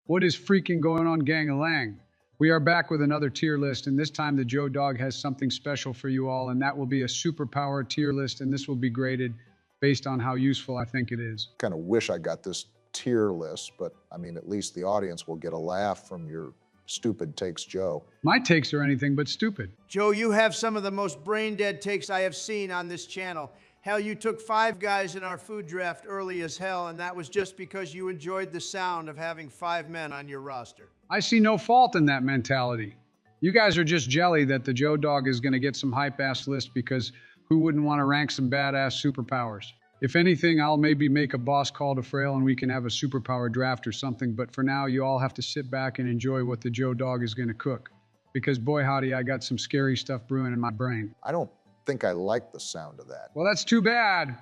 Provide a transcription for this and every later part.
What is freaking going on, gang-a-lang? We are back with another tier list, and this time the Joe Dog has something special for you all, and that will be a superpower tier list, and this will be graded based on how useful I think it is. Kind of wish I got this tier list, but I mean, at least the audience will get a laugh from your stupid takes, Joe. My takes are anything but stupid. Joe, you have some of the most brain-dead takes I have seen on this channel. Hell, you took 5 guys in our food draft early as hell, and that was just because you enjoyed the sound of having 5 men on your roster. I see no fault in that mentality. You guys are just jelly that the Joe Dog is going to get some hype-ass list because who wouldn't want to rank some badass superpowers? If anything, I'll maybe make a boss call to Fraile and we can have a superpower draft or something, but for now, you all have to sit back and enjoy what the Joe Dog is going to cook. Because boy howdy, I got some scary stuff brewing in my brain. I don't think I like the sound of that. Well, that's too bad.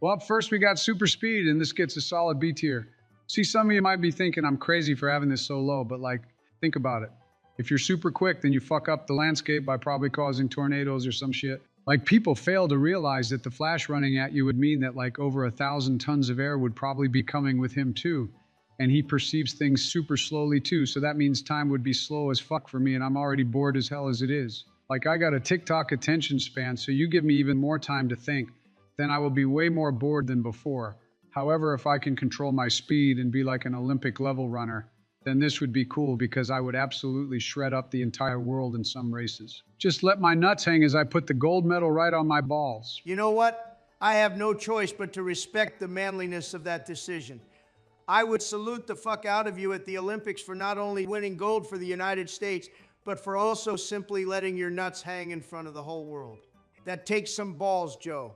Well, up first we got super speed, and this gets a solid B tier. See, some of you might be thinking I'm crazy for having this so low, but like, think about it. If you're super quick, then you fuck up the landscape by probably causing tornadoes or some shit. Like, people fail to realize that the Flash running at you would mean that like over 1,000 tons of air would probably be coming with him too. And he perceives things super slowly too, so that means time would be slow as fuck for me, and I'm already bored as hell as it is. Like, I got a TikTok attention span, so you give me even more time to think, then I will be way more bored than before. However, if I can control my speed and be like an Olympic level runner, then this would be cool because I would absolutely shred up the entire world in some races. Just let my nuts hang as I put the gold medal right on my balls. You know what? I have no choice but to respect the manliness of that decision. I would salute the fuck out of you at the Olympics for not only winning gold for the United States, but for also simply letting your nuts hang in front of the whole world. That takes some balls, Joe.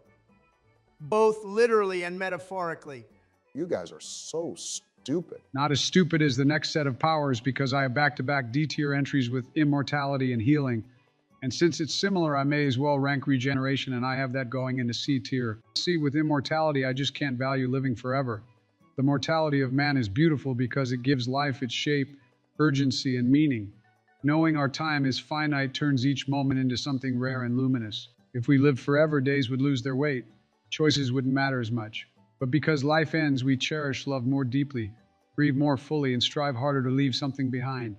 Both literally and metaphorically. You guys are so stupid. Not as stupid as the next set of powers because I have back-to-back D-tier entries with immortality and healing. And since it's similar, I may as well rank regeneration, and I have that going into C tier. See, with immortality, I just can't value living forever. The mortality of man is beautiful because it gives life its shape, urgency, and meaning. Knowing our time is finite turns each moment into something rare and luminous. If we lived forever, days would lose their weight. Choices wouldn't matter as much. But because life ends, we cherish love more deeply, grieve more fully, and strive harder to leave something behind.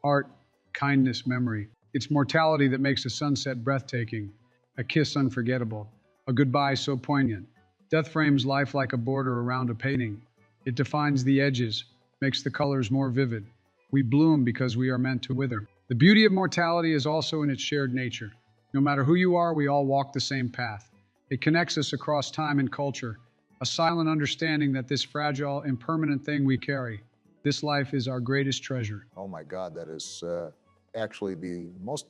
Art, kindness, memory. It's mortality that makes a sunset breathtaking, a kiss unforgettable, a goodbye so poignant. Death frames life like a border around a painting. It defines the edges, makes the colors more vivid. We bloom because we are meant to wither. The beauty of mortality is also in its shared nature. No matter who you are, we all walk the same path. It connects us across time and culture, a silent understanding that this fragile, impermanent thing we carry, this life is our greatest treasure. Oh my God, that is actually the most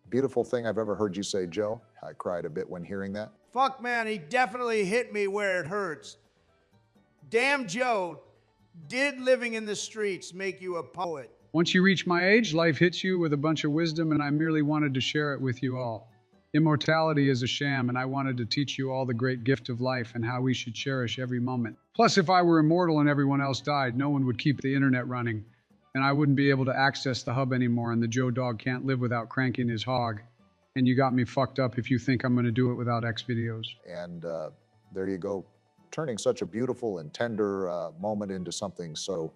beautiful thing I've ever heard you say, Joe. I cried a bit when hearing that. Fuck, man, he definitely hit me where it hurts. Damn, Joe, did living in the streets make you a poet? Once you reach my age, life hits you with a bunch of wisdom, and I merely wanted to share it with you all. Immortality is a sham, and I wanted to teach you all the great gift of life and how we should cherish every moment. Plus, if I were immortal and everyone else died, no one would keep the internet running, and I wouldn't be able to access the hub anymore, and the Joe Dog can't live without cranking his hog. And you got me fucked up if you think I'm going to do it without X videos. And there you go, turning such a beautiful and tender moment into something so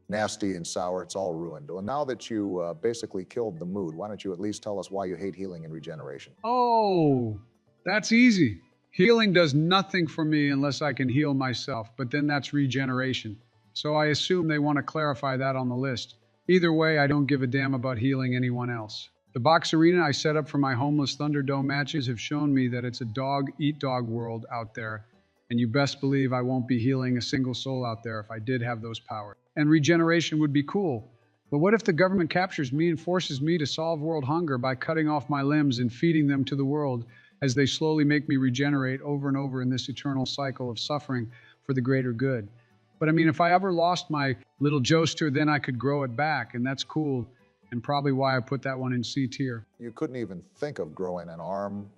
nasty and sour, it's all ruined. Well, now that you basically killed the mood, why don't you at least tell us why you hate healing and regeneration? Oh, that's easy. Healing does nothing for me unless I can heal myself, but then that's regeneration. So I assume they want to clarify that on the list. Either way, I don't give a damn about healing anyone else. The box arena I set up for my homeless Thunderdome matches have shown me that it's a dog-eat-dog world out there, and you best believe I won't be healing a single soul out there if I did have those powers. And regeneration would be cool. But what if the government captures me and forces me to solve world hunger by cutting off my limbs and feeding them to the world as they slowly make me regenerate over and over in this eternal cycle of suffering for the greater good? But I mean, if I ever lost my little Joester, then I could grow it back, and that's cool, and probably why I put that one in C tier. You couldn't even think of growing an arm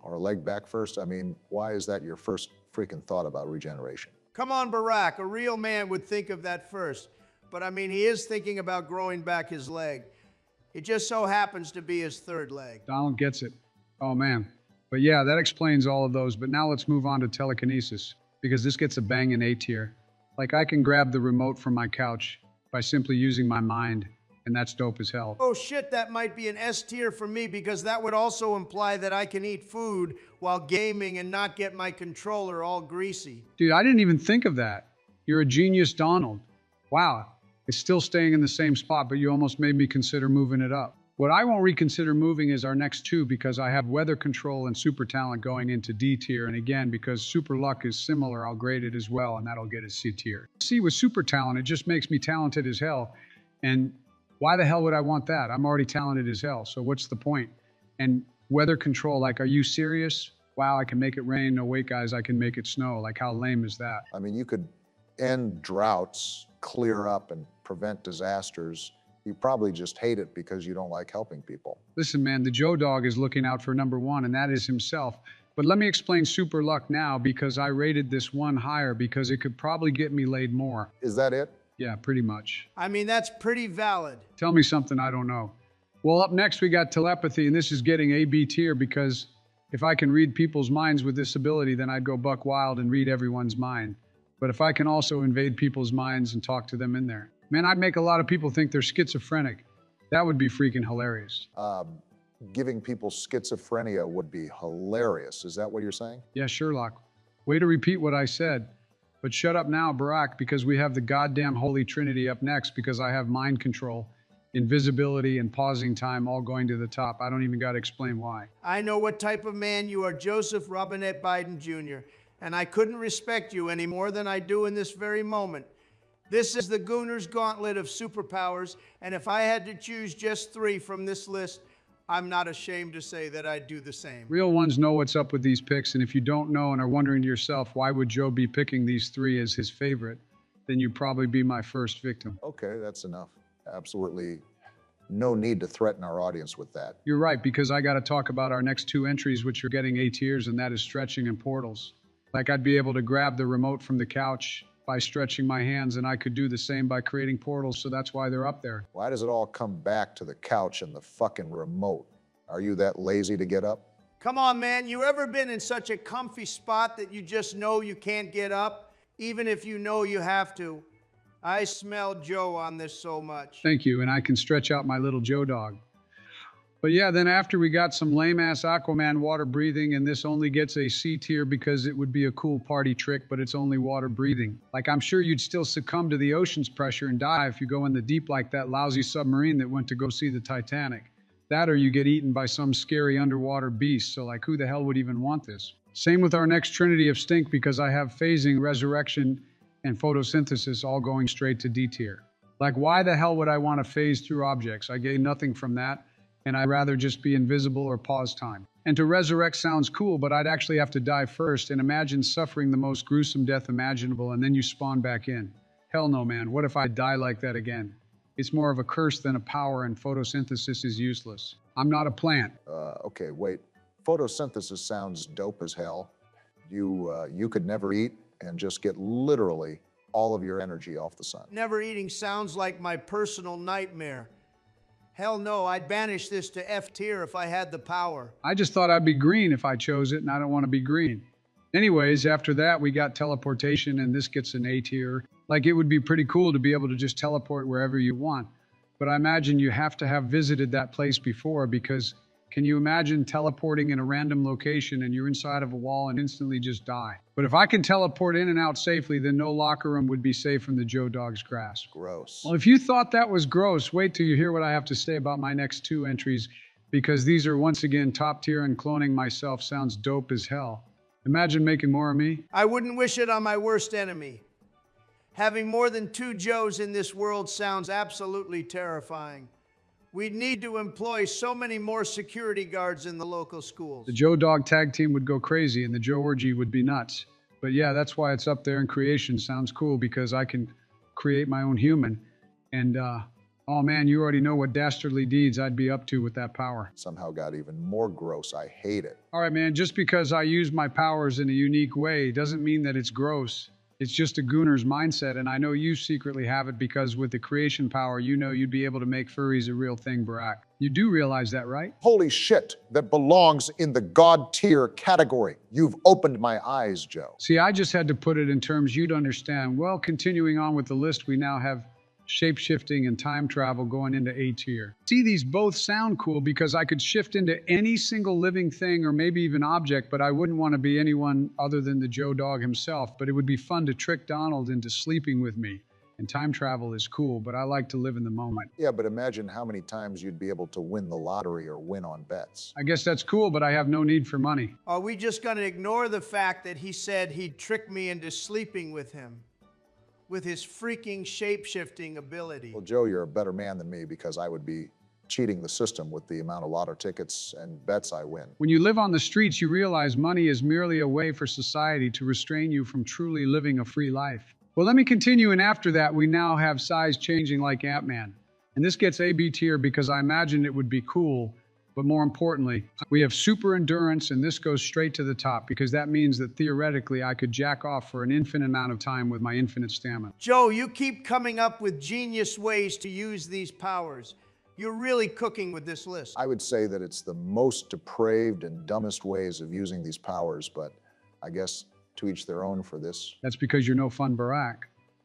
or a leg back first? I mean, why is that your first freaking thought about regeneration? Come on, Barack, a real man would think of that first. But I mean, he is thinking about growing back his leg. It just so happens to be his third leg. Donald gets it. Oh man. But yeah, that explains all of those. But now let's move on to telekinesis, because this gets a banging A tier. Like, I can grab the remote from my couch, by simply using my mind, and that's dope as hell. Oh shit, that might be an S tier for me because that would also imply that I can eat food while gaming and not get my controller all greasy. Dude, I didn't even think of that. You're a genius, Donald. Wow, it's still staying in the same spot, but you almost made me consider moving it up. What I won't reconsider moving is our next two because I have weather control and super talent going into D tier. And again, because super luck is similar, I'll grade it as well, and that'll get a C tier. See, with super talent, it just makes me talented as hell. And why the hell would I want that? I'm already talented as hell, so what's the point? And weather control, like, are you serious? Wow, I can make it rain. No, wait, guys, I can make it snow. Like, how lame is that? I mean, you could end droughts, clear up, and prevent disasters. You probably just hate it because you don't like helping people. Listen, man, the Joe Dog is looking out for number one, and that is himself. But let me explain super luck now because I rated this one higher because it could probably get me laid more. Is that it? Yeah, pretty much. I mean, that's pretty valid. Tell me something I don't know. Well, up next we got telepathy, and this is getting a B tier because if I can read people's minds with this ability, then I'd go buck wild and read everyone's mind. But if I can also invade people's minds and talk to them in there, man, I'd make a lot of people think they're schizophrenic. That would be freaking hilarious. Giving people schizophrenia would be hilarious. Is that what you're saying? Yeah, Sherlock. Way to repeat what I said. But shut up now, Barack, because we have the goddamn Holy Trinity up next because I have mind control, invisibility, and pausing time all going to the top. I don't even got to explain why. I know what type of man you are, Joseph Robinette Biden Jr., and I couldn't respect you any more than I do in this very moment. This is the Gooner's Gauntlet of superpowers, and if I had to choose just 3 from this list, I'm not ashamed to say that I'd do the same. Real ones know what's up with these picks, and if you don't know and are wondering to yourself, why would Joe be picking these 3 as his favorite, then you'd probably be my first victim. Okay, that's enough. Absolutely no need to threaten our audience with that. You're right, because I got to talk about our next 2 entries, which are getting A tiers, and that is stretching and portals. Like I'd be able to grab the remote from the couch by stretching my hands, and I could do the same by creating portals, so that's why they're up there. Why does it all come back to the couch and the fucking remote? Are you that lazy to get up? Come on, man. You ever been in such a comfy spot that you just know you can't get up, even if you know you have to? I smell Joe on this so much. Thank you, and I can stretch out my little Joe Dog. But yeah, then after we got some lame-ass Aquaman water breathing, and this only gets a C tier because it would be a cool party trick, but it's only water breathing. Like, I'm sure you'd still succumb to the ocean's pressure and die if you go in the deep like that lousy submarine that went to go see the Titanic. That or you get eaten by some scary underwater beast, so like, who the hell would even want this? Same with our next trinity of stink because I have phasing, resurrection, and photosynthesis all going straight to D tier. Like, why the hell would I want to phase through objects? I gain nothing from that. And I'd rather just be invisible or pause time. And to resurrect sounds cool, but I'd actually have to die first, and imagine suffering the most gruesome death imaginable and then you spawn back in. Hell no, man. What if I die like that again? It's more of a curse than a power, and photosynthesis is useless. I'm not a plant. Okay, wait. Photosynthesis sounds dope as hell. You could never eat and just get literally all of your energy off the sun. Never eating sounds like my personal nightmare. Hell no, I'd banish this to F tier if I had the power. I just thought I'd be green if I chose it, and I don't want to be green. Anyways, after that, we got teleportation, and this gets an A tier. Like, it would be pretty cool to be able to just teleport wherever you want. But I imagine you have to have visited that place before, because can you imagine teleporting in a random location and you're inside of a wall and instantly just die? But if I can teleport in and out safely, then no locker room would be safe from the Joe Dog's grasp. Gross. Well, if you thought that was gross, wait till you hear what I have to say about my next 2 entries, because these are once again top tier, and cloning myself sounds dope as hell. Imagine making more of me. I wouldn't wish it on my worst enemy. Having more than 2 Joes in this world sounds absolutely terrifying. We'd need to employ so many more security guards in the local schools. The Joe Dog tag team would go crazy, and the Joe orgy would be nuts. But yeah, that's why it's up there in creation. Sounds cool because I can create my own human. And, oh man, you already know what dastardly deeds I'd be up to with that power. Somehow got even more gross. I hate it. All right, man, just because I use my powers in a unique way doesn't mean that it's gross. It's just a gooner's mindset, and I know you secretly have it because with the creation power, you know you'd be able to make furries a real thing, Barack. You do realize that, right? Holy shit, that belongs in the God tier category. You've opened my eyes, Joe. See, I just had to put it in terms you'd understand. Well, continuing on with the list, we now have shape-shifting, and time travel going into A tier. See, these both sound cool because I could shift into any single living thing or maybe even object, but I wouldn't want to be anyone other than the Joe Dog himself. But it would be fun to trick Donald into sleeping with me. And time travel is cool, but I like to live in the moment. Yeah, but imagine how many times you'd be able to win the lottery or win on bets. I guess that's cool, but I have no need for money. Are we just going to ignore the fact that he said he'd trick me into sleeping with him? With his freaking shape-shifting ability. Well, Joe, you're a better man than me because I would be cheating the system with the amount of lotto tickets and bets I win. When you live on the streets, you realize money is merely a way for society to restrain you from truly living a free life. Well, let me continue, and after that, we now have size changing like Ant-Man. And this gets A-B tier because I imagine it would be cool, but more importantly, we have super endurance, and this goes straight to the top because that means that theoretically I could jack off for an infinite amount of time with my infinite stamina. Joe, you keep coming up with genius ways to use these powers. You're really cooking with this list. I would say that it's the most depraved and dumbest ways of using these powers, but I guess to each their own for this. That's because you're no fun Barack.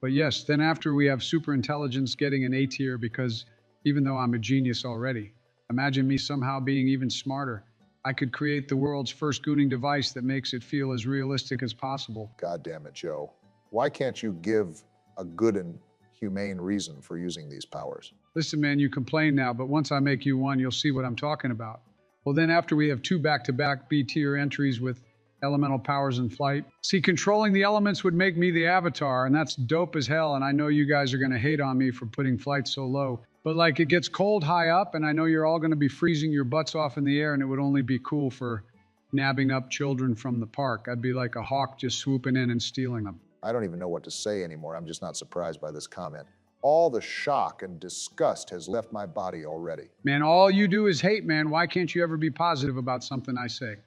But yes, then after we have super intelligence getting an A tier because even though I'm a genius already, imagine me somehow being even smarter. I could create the world's first gooning device that makes it feel as realistic as possible. God damn it, Joe. Why can't you give a good and humane reason for using these powers? Listen, man, you complain now, but once I make you one, you'll see what I'm talking about. Well, then after we have two back-to-back B tier entries with elemental powers in flight. See, controlling the elements would make me the Avatar, and that's dope as hell, and I know you guys are gonna hate on me for putting flight so low. But like, it gets cold high up, and I know you're all gonna be freezing your butts off in the air, and it would only be cool for nabbing up children from the park. I'd be like a hawk just swooping in and stealing them. I don't even know what to say anymore. I'm just not surprised by this comment. All the shock and disgust has left my body already. Man, all you do is hate, man. Why can't you ever be positive about something I say?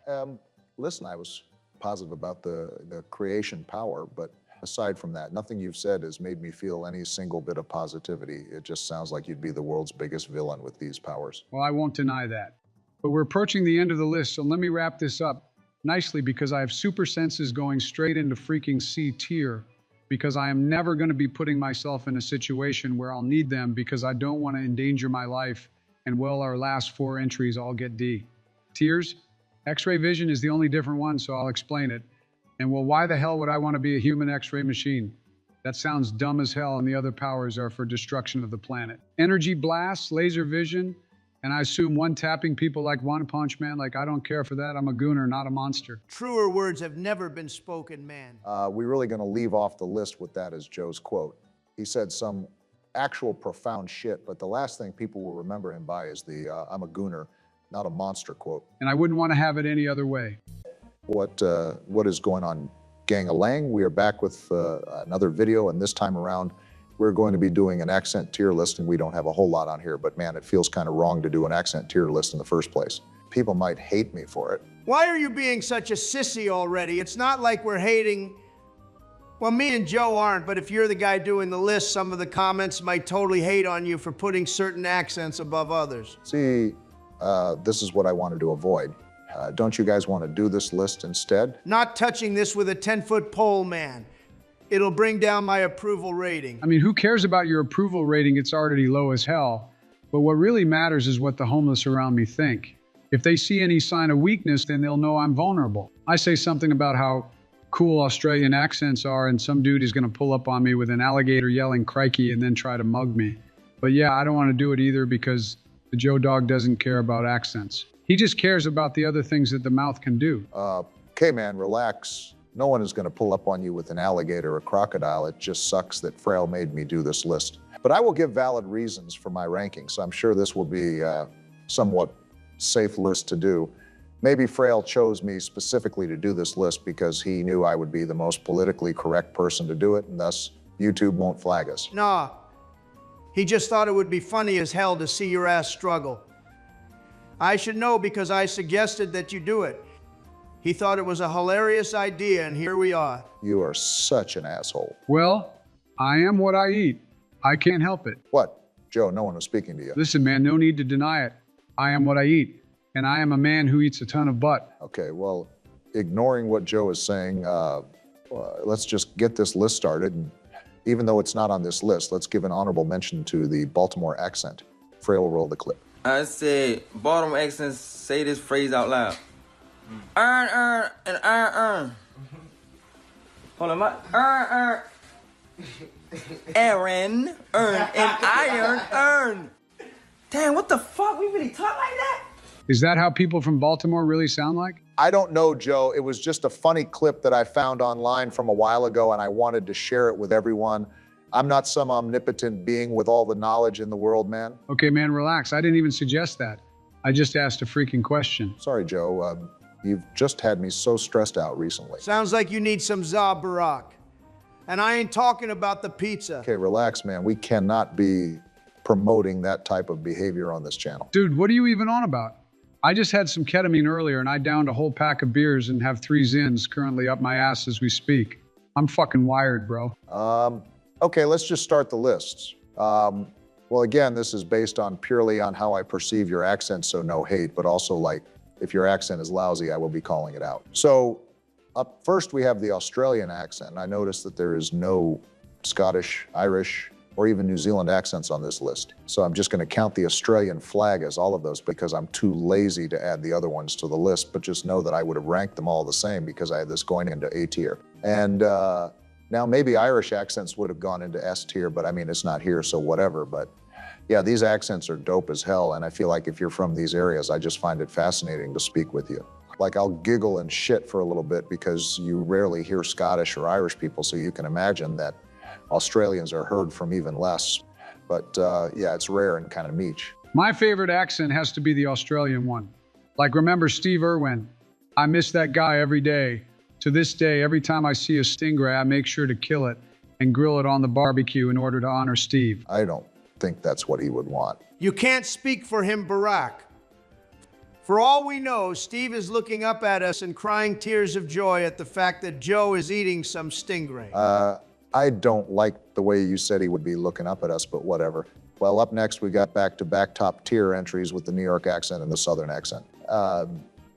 Listen, I was positive about the creation power, but aside from that, nothing you've said has made me feel any single bit of positivity. It just sounds like you'd be the world's biggest villain with these powers. Well, I won't deny that. But we're approaching the end of the list, so let me wrap this up nicely because I have super senses going straight into freaking C tier because I am never going to be putting myself in a situation where I'll need them because I don't want to endanger my life. And well, our last four entries all get D. Tiers? X-ray vision is the only different one, so I'll explain it. And well, why the hell would I want to be a human X-ray machine? That sounds dumb as hell, and the other powers are for destruction of the planet. Energy blasts, laser vision, and I assume one-tapping people like One Punch Man. Like, I don't care for that. I'm a gooner, not a monster. Truer words have never been spoken, man. We're really going to leave off the list with that as Joe's quote. He said some actual profound shit, but the last thing people will remember him by is the I'm a gooner, not a monster quote. And I wouldn't want to have it any other way. What is going on, gang-a-lang? We are back with another video, and this time around, we're going to be doing an accent tier list, and we don't have a whole lot on here, but man, it feels kind of wrong to do an accent tier list in the first place. People might hate me for it. Why are you being such a sissy already? It's not like we're hating. Well, me and Joe aren't, but if you're the guy doing the list, some of the comments might totally hate on you for putting certain accents above others. See, this is what I wanted to avoid. Don't you guys want to do this list instead? Not touching this with a 10-foot pole, man. It'll bring down my approval rating. I mean, who cares about your approval rating? It's already low as hell. But what really matters is what the homeless around me think. If they see any sign of weakness, then they'll know I'm vulnerable. I say something about how cool Australian accents are, and some dude is going to pull up on me with an alligator yelling crikey and then try to mug me. But yeah, I don't want to do it either because the Joe Dog doesn't care about accents. He just cares about the other things that the mouth can do. Okay, man, relax. No one is going to pull up on you with an alligator or a crocodile. It just sucks that Fraile made me do this list. But I will give valid reasons for my rankings. I'm sure this will be a somewhat safe list to do. Maybe Fraile chose me specifically to do this list because he knew I would be the most politically correct person to do it, and thus YouTube won't flag us. Nah, he just thought it would be funny as hell to see your ass struggle. I should know because I suggested that you do it. He thought it was a hilarious idea, and here we are. You are such an asshole. Well, I am what I eat. I can't help it. What? Joe, no one was speaking to you. Listen, man, no need to deny it. I am what I eat, and I am a man who eats a ton of butt. Okay, well, ignoring what Joe is saying, let's just get this list started. And even though it's not on this list, let's give an honorable mention to the Baltimore accent. Fraile, roll the clip. I said, Baltimore accents, say this phrase out loud. Earn, and earn. Hold on, earn. Aaron, earn, and iron, earn. Damn, what the fuck? We really talk like that? Is that how people from Baltimore really sound like? I don't know, Joe. It was just a funny clip that I found online from a while ago, and I wanted to share it with everyone. I'm not some omnipotent being with all the knowledge in the world, man. Okay, man, relax. I didn't even suggest that. I just asked a freaking question. Sorry, Joe. You've just had me so stressed out recently. Sounds like you need some za, Barack. And I ain't talking about the pizza. Okay, relax, man. We cannot be promoting that type of behavior on this channel. Dude, what are you even on about? I just had some ketamine earlier and I downed a whole pack of beers and have 3 Zins currently up my ass as we speak. I'm fucking wired, bro. Okay, let's just start the lists. Well, again, this is based on purely on how I perceive your accent, so no hate, but also like, if your accent is lousy, I will be calling it out. So up first, we have the Australian accent. I noticed that there is no Scottish, Irish, or even New Zealand accents on this list. So I'm just gonna count the Australian flag as all of those because I'm too lazy to add the other ones to the list, but just know that I would have ranked them all the same because I had this going into A tier. And now maybe Irish accents would have gone into S tier, but I mean, it's not here, so whatever. But yeah, these accents are dope as hell. And I feel like if you're from these areas, I just find it fascinating to speak with you. Like I'll giggle and shit for a little bit because you rarely hear Scottish or Irish people, so you can imagine that Australians are heard from even less. But yeah, it's rare and kind of niche. My favorite accent has to be the Australian one. Like, remember Steve Irwin? I miss that guy every day. To this day, every time I see a stingray, I make sure to kill it and grill it on the barbecue in order to honor Steve. I don't think that's what he would want. You can't speak for him, Barack. For all we know, Steve is looking up at us and crying tears of joy at the fact that Joe is eating some stingray. I don't like the way you said he would be looking up at us, but whatever. Well, up next, we got back-to-back top tier entries with the New York accent and the Southern accent. I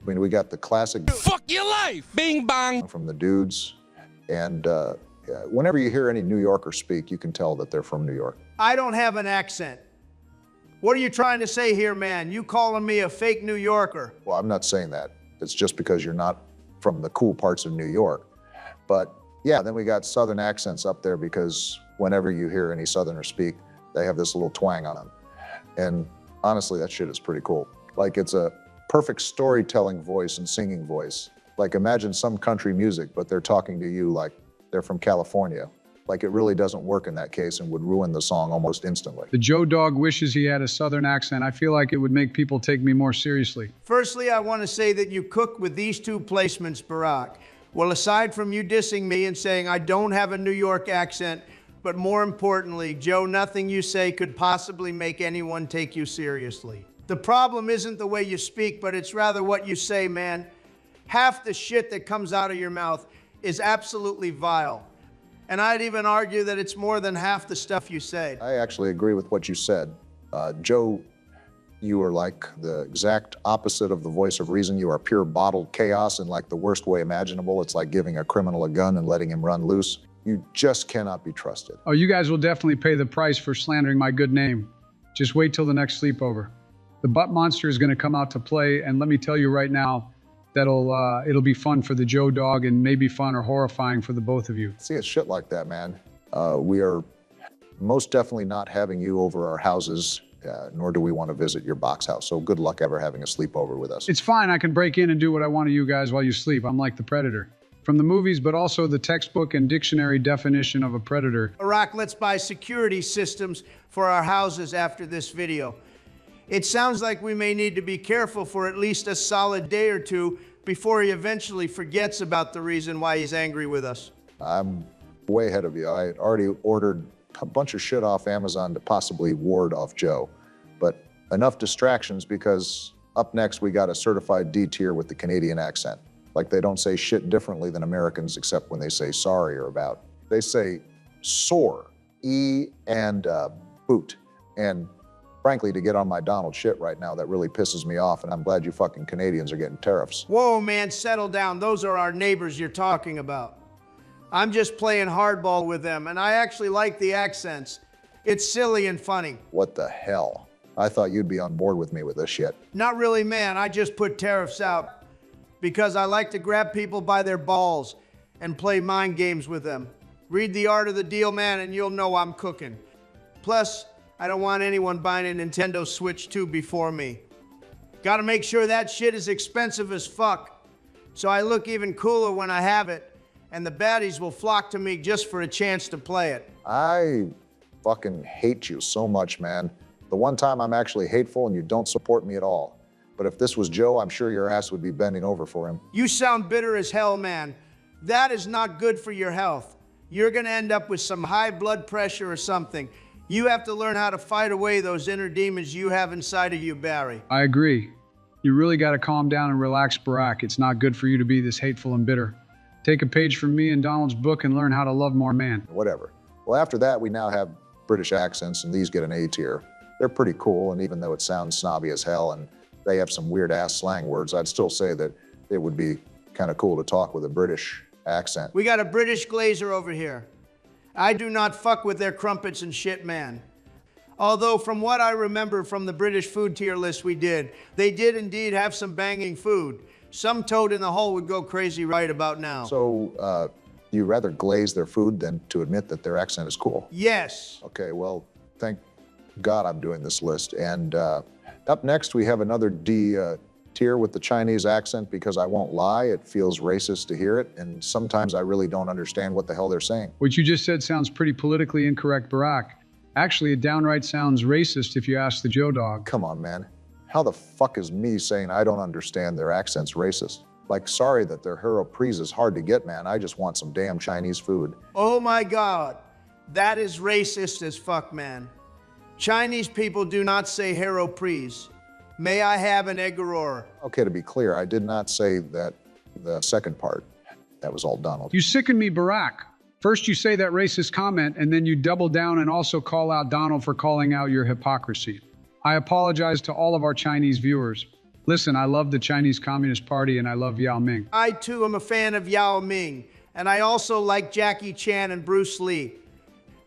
mean, we got the classic fuck your life, bing bang, from the dudes. And whenever you hear any New Yorker speak, you can tell that they're from New York. I don't have an accent. What are you trying to say here, man? You calling me a fake New Yorker? Well, I'm not saying that. It's just because you're not from the cool parts of New York. But yeah, then we got Southern accents up there because whenever you hear any Southerner speak, they have this little twang on them. And honestly, that shit is pretty cool. Like it's a perfect storytelling voice and singing voice. Like imagine some country music, but they're talking to you like they're from California. Like it really doesn't work in that case and would ruin the song almost instantly. The Joe Dog wishes he had a Southern accent. I feel like it would make people take me more seriously. Firstly, I want to say that you cook with these 2 placements, Barack. Well, aside from you dissing me and saying I don't have a New York accent, but more importantly, Joe, nothing you say could possibly make anyone take you seriously. The problem isn't the way you speak, but it's rather what you say, man. Half the shit that comes out of your mouth is absolutely vile. And I'd even argue that it's more than half the stuff you say. I actually agree with what you said. Joe, you are like the exact opposite of the voice of reason. You are pure bottled chaos in like the worst way imaginable. It's like giving a criminal a gun and letting him run loose. You just cannot be trusted. Oh, you guys will definitely pay the price for slandering my good name. Just wait till the next sleepover. The butt monster is going to come out to play, and let me tell you right now, it'll be fun for the Joe Dog and maybe fun or horrifying for the both of you. See, it's shit like that, man. We are most definitely not having you over our houses, nor do we want to visit your box house. So good luck ever having a sleepover with us. It's fine. I can break in and do what I want to you guys while you sleep. I'm like the Predator. From the movies, but also the textbook and dictionary definition of a predator. Barack, let's buy security systems for our houses after this video. It sounds like we may need to be careful for at least a solid day or 2 before he eventually forgets about the reason why he's angry with us. I'm way ahead of you. I had already ordered a bunch of shit off Amazon to possibly ward off Joe. But enough distractions because up next we got a certified D tier with the Canadian accent. Like they don't say shit differently than Americans except when they say sorry or about. They say sore, E and boot. And frankly, to get on my Donald shit right now, that really pisses me off, and I'm glad you fucking Canadians are getting tariffs. Whoa, man, settle down. Those are our neighbors you're talking about. I'm just playing hardball with them, and I actually like the accents. It's silly and funny. What the hell? I thought you'd be on board with me with this shit. Not really, man. I just put tariffs out because I like to grab people by their balls and play mind games with them. Read The Art of the Deal, man, and you'll know I'm cooking. Plus, I don't want anyone buying a Nintendo Switch 2 before me. Gotta make sure that shit is expensive as fuck, so I look even cooler when I have it, and the baddies will flock to me just for a chance to play it. I fucking hate you so much, man. The one time I'm actually hateful and you don't support me at all. But if this was Joe, I'm sure your ass would be bending over for him. You sound bitter as hell, man. That is not good for your health. You're gonna end up with some high blood pressure or something. You have to learn how to fight away those inner demons you have inside of you, Barry. I agree. You really got to calm down and relax, Barack. It's not good for you to be this hateful and bitter. Take a page from me and Donald's book and learn how to love more man. Whatever. Well, after that, we now have British accents, and these get an A tier. They're pretty cool, and even though it sounds snobby as hell and they have some weird-ass slang words, I'd still say that it would be kind of cool to talk with a British accent. We got a British glazer over here. I do not fuck with their crumpets and shit, man. Although from what I remember from the British food tier list we did, they did indeed have some banging food. Some toad in the hole would go crazy right about now. So, you rather glaze their food than to admit that their accent is cool? Yes. Okay, well, thank God I'm doing this list. And up next, we have another D tier with the Chinese accent, because I won't lie, it feels racist to hear it, and sometimes I really don't understand what the hell they're saying. What you just said sounds pretty politically incorrect, Barack. Actually, it downright sounds racist if you ask the Joe Dog. Come on, man. How the fuck is me saying I don't understand their accents racist? Like, sorry that their hero pries is hard to get, man. I just want some damn Chinese food. Oh my God. That is racist as fuck, man. Chinese people do not say hero pries. May I have an egg aurora? Okay, to be clear, I did not say that the second part. That was all Donald. You sicken me, Barack. First you say that racist comment, and then you double down and also call out Donald for calling out your hypocrisy. I apologize to all of our Chinese viewers. Listen, I love the Chinese Communist Party and I love Yao Ming. I too am a fan of Yao Ming, and I also like Jackie Chan and Bruce Lee.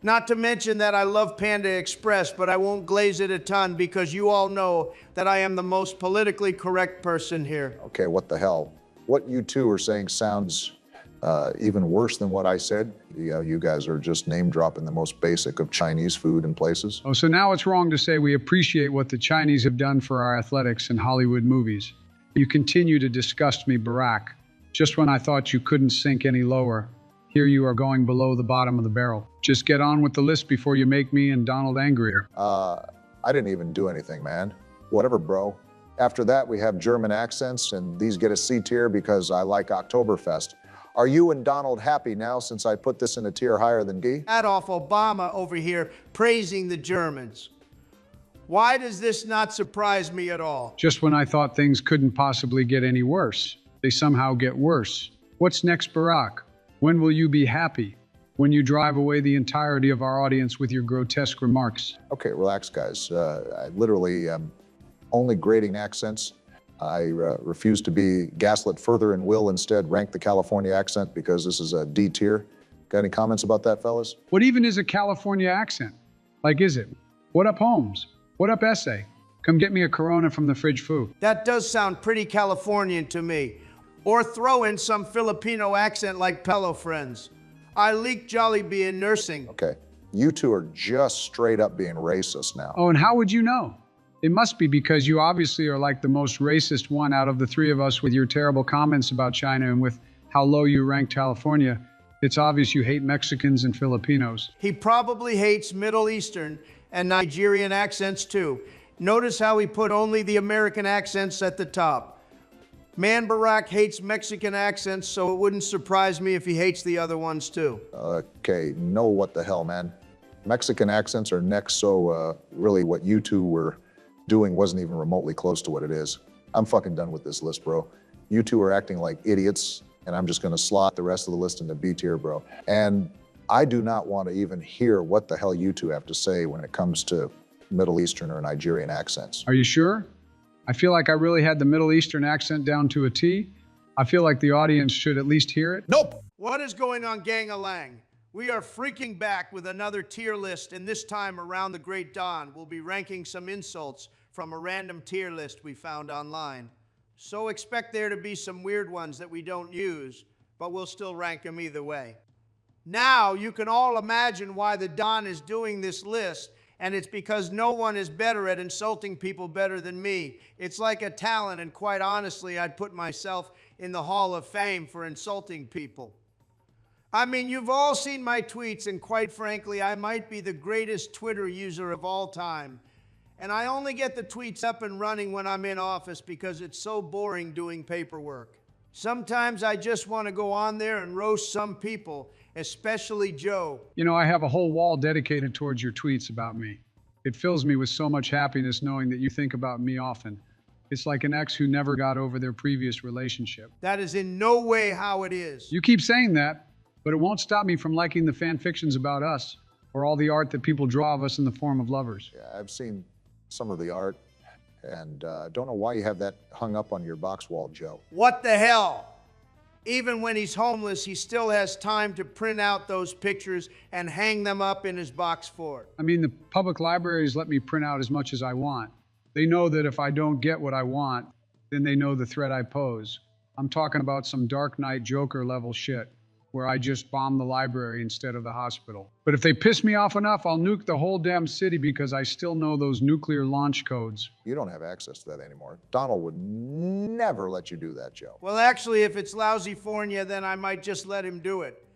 Not to mention that I love Panda Express, but I won't glaze it a ton because you all know that I am the most politically correct person here. Okay, what the hell? What you two are saying sounds even worse than what I said. You guys are just name dropping the most basic of Chinese food and places. Oh, so now it's wrong to say we appreciate what the Chinese have done for our athletics and Hollywood movies. You continue to disgust me, Barack. Just when I thought you couldn't sink any lower, here you are going below the bottom of the barrel. Just get on with the list before you make me and Donald angrier. I didn't even do anything, man. Whatever, bro. After that, we have German accents, and these get a C tier because I like Oktoberfest. Are you and Donald happy now since I put this in a tier higher than D? Adolf Obama over here praising the Germans. Why does this not surprise me at all? Just when I thought things couldn't possibly get any worse, they somehow get worse. What's next, Barack? When will you be happy? When you drive away the entirety of our audience with your grotesque remarks? Okay, relax, guys. I literally only grading accents. I refuse to be gaslit further and will instead rank the California accent because this is a D tier. Got any comments about that, fellas? What even is a California accent? Like, is it? What up, Holmes? What up, Essay? Come get me a Corona from the fridge food. That does sound pretty Californian to me. Or throw in some Filipino accent like Pello Friends. I leaked Jollibee in nursing. Okay, you two are just straight up being racist now. Oh, and how would you know? It must be because you obviously are like the most racist one out of the three of us with your terrible comments about China and with how low you rank California. It's obvious you hate Mexicans and Filipinos. He probably hates Middle Eastern and Nigerian accents too. Notice how he put only the American accents at the top. Man, Barack hates Mexican accents, so it wouldn't surprise me if he hates the other ones too. Okay, no, what the hell, man. Mexican accents are next, so really what you two were doing wasn't even remotely close to what it is. I'm fucking done with this list, bro. You two are acting like idiots, and I'm just gonna slot the rest of the list into B tier, bro. And I do not want to even hear what the hell you two have to say when it comes to Middle Eastern or Nigerian accents. Are you sure? I feel like I really had the Middle Eastern accent down to a T. I feel like the audience should at least hear it. Nope! What is going on, gang-a-lang? We are freaking back with another tier list, and this time around the Great Dawn, we'll be ranking some insults from a random tier list we found online. So expect there to be some weird ones that we don't use, but we'll still rank them either way. Now, you can all imagine why the Don is doing this list, and it's because no one is better at insulting people better than me. It's like a talent, and quite honestly, I'd put myself in the Hall of Fame for insulting people. I mean, you've all seen my tweets, and quite frankly, I might be the greatest Twitter user of all time. And I only get the tweets up and running when I'm in office because it's so boring doing paperwork. Sometimes I just want to go on there and roast some people, especially Joe. You know, I have a whole wall dedicated towards your tweets about me. It fills me with so much happiness knowing that you think about me often. It's like an ex who never got over their previous relationship. That is in no way how it is. You keep saying that, but it won't stop me from liking the fan fictions about us or all the art that people draw of us in the form of lovers. Yeah, I've seen some of the art, and don't know why you have that hung up on your box wall, Joe. What the hell? Even when he's homeless, he still has time to print out those pictures and hang them up in his box fort. I mean, the public libraries let me print out as much as I want. They know that if I don't get what I want, then they know the threat I pose. I'm talking about some Dark Knight Joker level shit, where I just bomb the library instead of the hospital. But if they piss me off enough, I'll nuke the whole damn city because I still know those nuclear launch codes. You don't have access to that anymore. Donald would never let you do that, Joe. Well, actually, if it's lousy-fornia, then I might just let him do it.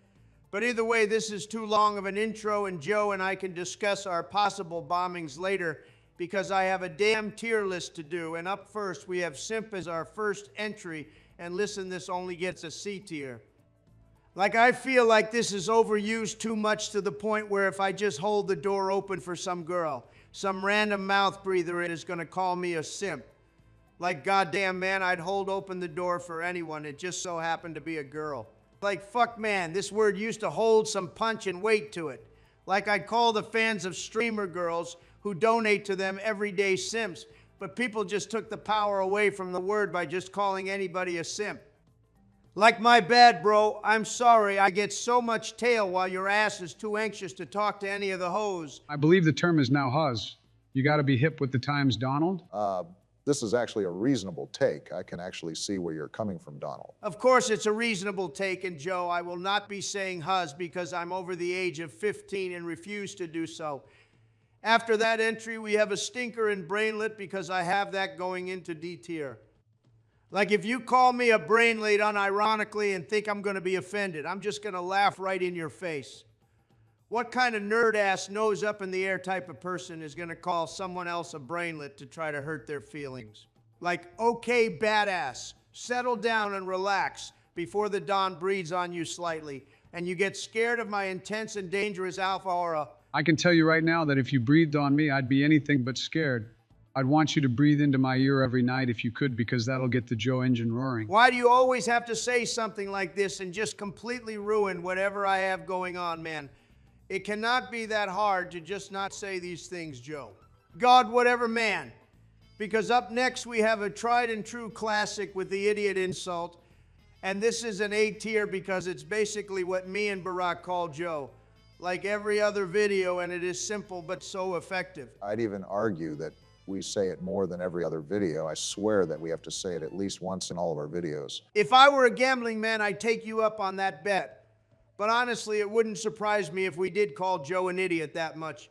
But either way, this is too long of an intro, and Joe and I can discuss our possible bombings later because I have a damn tier list to do. And up first, we have Simp as our first entry, and listen, this only gets a C tier. Like, I feel like this is overused too much to the point where if I just hold the door open for some girl, some random mouth breather is going to call me a simp. Like, goddamn, man, I'd hold open the door for anyone. It just so happened to be a girl. Like, fuck, man, this word used to hold some punch and weight to it. Like, I'd call the fans of streamer girls who donate to them everyday simps, but people just took the power away from the word by just calling anybody a simp. Like, my bad, bro. I'm sorry. I get so much tail while your ass is too anxious to talk to any of the hoes. I believe the term is now huzz. You gotta be hip with the times, Donald. This is actually a reasonable take. I can actually see where you're coming from, Donald. Of course, it's a reasonable take, and Joe, I will not be saying huzz because I'm over the age of 15 and refuse to do so. After that entry, we have a stinker in brainlet because I have that going into D tier. Like, if you call me a brainlet unironically and think I'm going to be offended, I'm just going to laugh right in your face. What kind of nerd-ass nose up in the air type of person is going to call someone else a brainlet to try to hurt their feelings? Like, okay, badass, settle down and relax before the dawn breathes on you slightly, and you get scared of my intense and dangerous alpha aura. I can tell you right now that if you breathed on me, I'd be anything but scared. I'd want you to breathe into my ear every night if you could, because that'll get the Joe engine roaring. Why do you always have to say something like this and just completely ruin whatever I have going on, man? It cannot be that hard to just not say these things, Joe. God, whatever, man. Because up next we have a tried and true classic with the idiot insult. And this is an A tier because it's basically what me and Barack call Joe. Like every other video, and it is simple but so effective. I'd even argue that we say it more than every other video. I swear that we have to say it at least once in all of our videos. If I were a gambling man, I'd take you up on that bet. But honestly, it wouldn't surprise me if we did call Joe an idiot that much.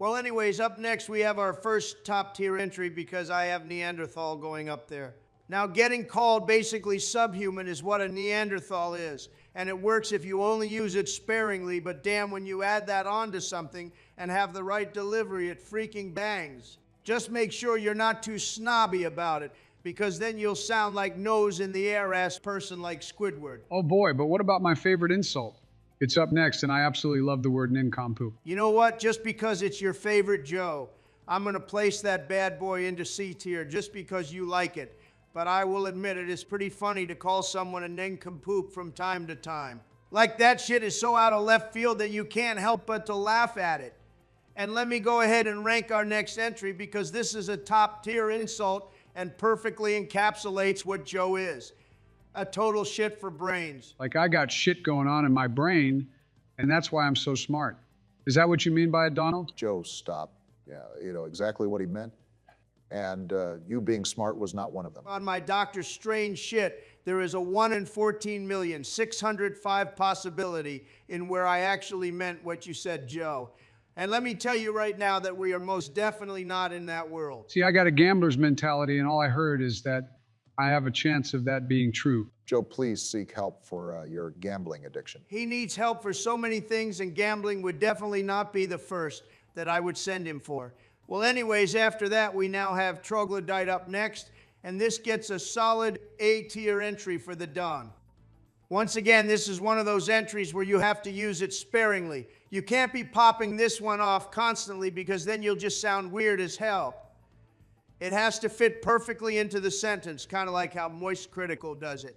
Well, anyways, up next we have our first top tier entry because I have Neanderthal going up there. Now, getting called basically subhuman is what a Neanderthal is. And it works if you only use it sparingly, but damn, when you add that onto something and have the right delivery, it freaking bangs. Just make sure you're not too snobby about it, because then you'll sound like nose in the air ass person like Squidward. Oh boy, but what about my favorite insult? It's up next, and I absolutely love the word nincompoop. You know what? Just because it's your favorite Joe, I'm going to place that bad boy into C tier just because you like it. But I will admit it is pretty funny to call someone a nincompoop from time to time. Like, that shit is so out of left field that you can't help but to laugh at it. And let me go ahead and rank our next entry because this is a top tier insult and perfectly encapsulates what Joe is. A total shit for brains. Like I got shit going on in my brain, and that's why I'm so smart. Is that what you mean by it, Donald? Joe, stop. Yeah, you know exactly what he meant. And you being smart was not one of them. On my Dr. Strange shit, there is a 1 in 14,605 possibility in where I actually meant what you said, Joe. And let me tell you right now that we are most definitely not in that world. See, I got a gambler's mentality, and all I heard is that I have a chance of that being true. Joe, please seek help for your gambling addiction. He needs help for so many things, and gambling would definitely not be the first that I would send him for. Well, anyways, after that, we now have Troglodyte up next, and this gets a solid A-tier entry for the Don. Once again, this is one of those entries where you have to use it sparingly. You can't be popping this one off constantly because then you'll just sound weird as hell. It has to fit perfectly into the sentence, kind of like how Moist Critical does it.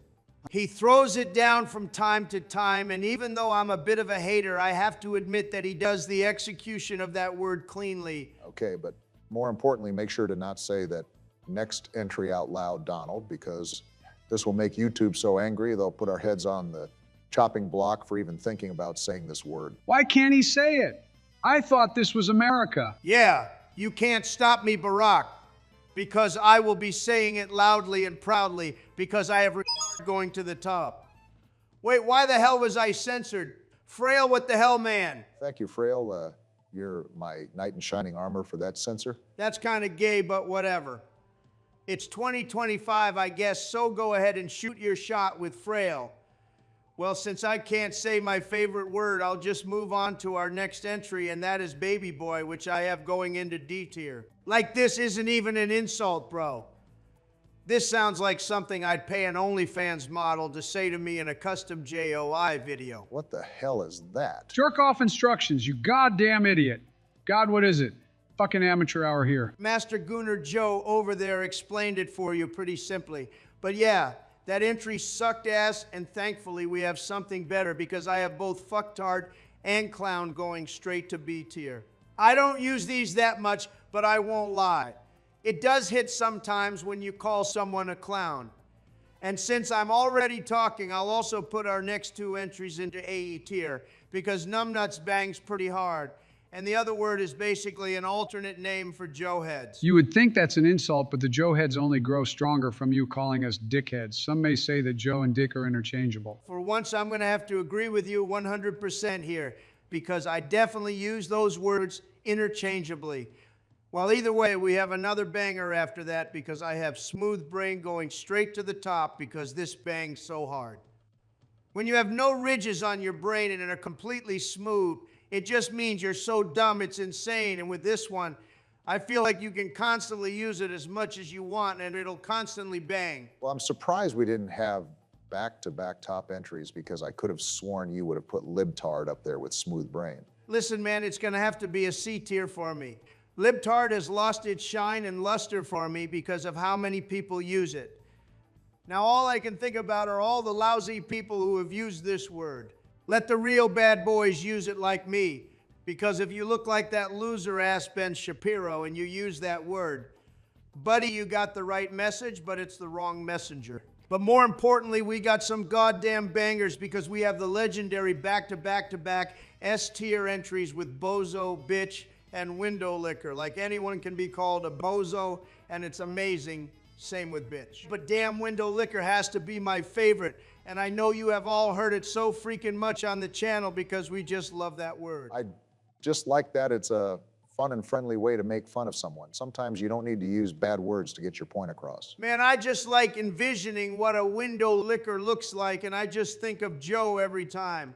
He throws it down from time to time, and even though I'm a bit of a hater, I have to admit that he does the execution of that word cleanly. Okay, but more importantly, make sure to not say that next entry out loud, Donald, because this will make YouTube so angry they'll put our heads on the chopping block for even thinking about saying this word. Why can't he say it? I thought this was America. Yeah, you can't stop me, Barack, because I will be saying it loudly and proudly because I have going to the top. Wait, why the hell was I censored? Fraile, what the hell, man? Thank you, Fraile. You're my knight in shining armor for that censor. That's kind of gay, but whatever. It's 2025, I guess, so go ahead and shoot your shot with Fraile. Well, since I can't say my favorite word, I'll just move on to our next entry, and that is Baby Boy, which I have going into D tier. Like this isn't even an insult, bro. This sounds like something I'd pay an OnlyFans model to say to me in a custom JOI video. What the hell is that? Jerk off instructions, you goddamn idiot. God, what is it? Fucking amateur hour here. Master Gooner Joe over there explained it for you pretty simply. But yeah, that entry sucked ass, and thankfully we have something better because I have both fucktard and clown going straight to B tier. I don't use these that much, but I won't lie. It does hit sometimes when you call someone a clown. And since I'm already talking, I'll also put our next two entries into AE tier because numbnuts bangs pretty hard. And the other word is basically an alternate name for Joe heads. You would think that's an insult, but the Joe heads only grow stronger from you calling us dickheads. Some may say that Joe and Dick are interchangeable. For once, I'm going to have to agree with you 100% here because I definitely use those words interchangeably. Well, either way, we have another banger after that because I have Smooth Brain going straight to the top because this bangs so hard. When you have no ridges on your brain and are completely smooth, it just means you're so dumb it's insane. And with this one, I feel like you can constantly use it as much as you want and it'll constantly bang. Well, I'm surprised we didn't have back-to-back top entries because I could have sworn you would have put Libtard up there with Smooth Brain. Listen, man, it's going to have to be a C tier for me. Libtard has lost its shine and luster for me because of how many people use it. Now, all I can think about are all the lousy people who have used this word. Let the real bad boys use it like me, because if you look like that loser-ass Ben Shapiro and you use that word, buddy, you got the right message, but it's the wrong messenger. But more importantly, we got some goddamn bangers because we have the legendary back-to-back-to-back S-tier entries with Bozo, Bitch, and Window Licker. Like anyone can be called a bozo, and it's amazing. Same with Bitch. But damn, Window Licker has to be my favorite. And I know you have all heard it so freaking much on the channel because we just love that word. I just like that it's a fun and friendly way to make fun of someone. Sometimes you don't need to use bad words to get your point across. Man, I just like envisioning what a window licker looks like, and I just think of Joe every time.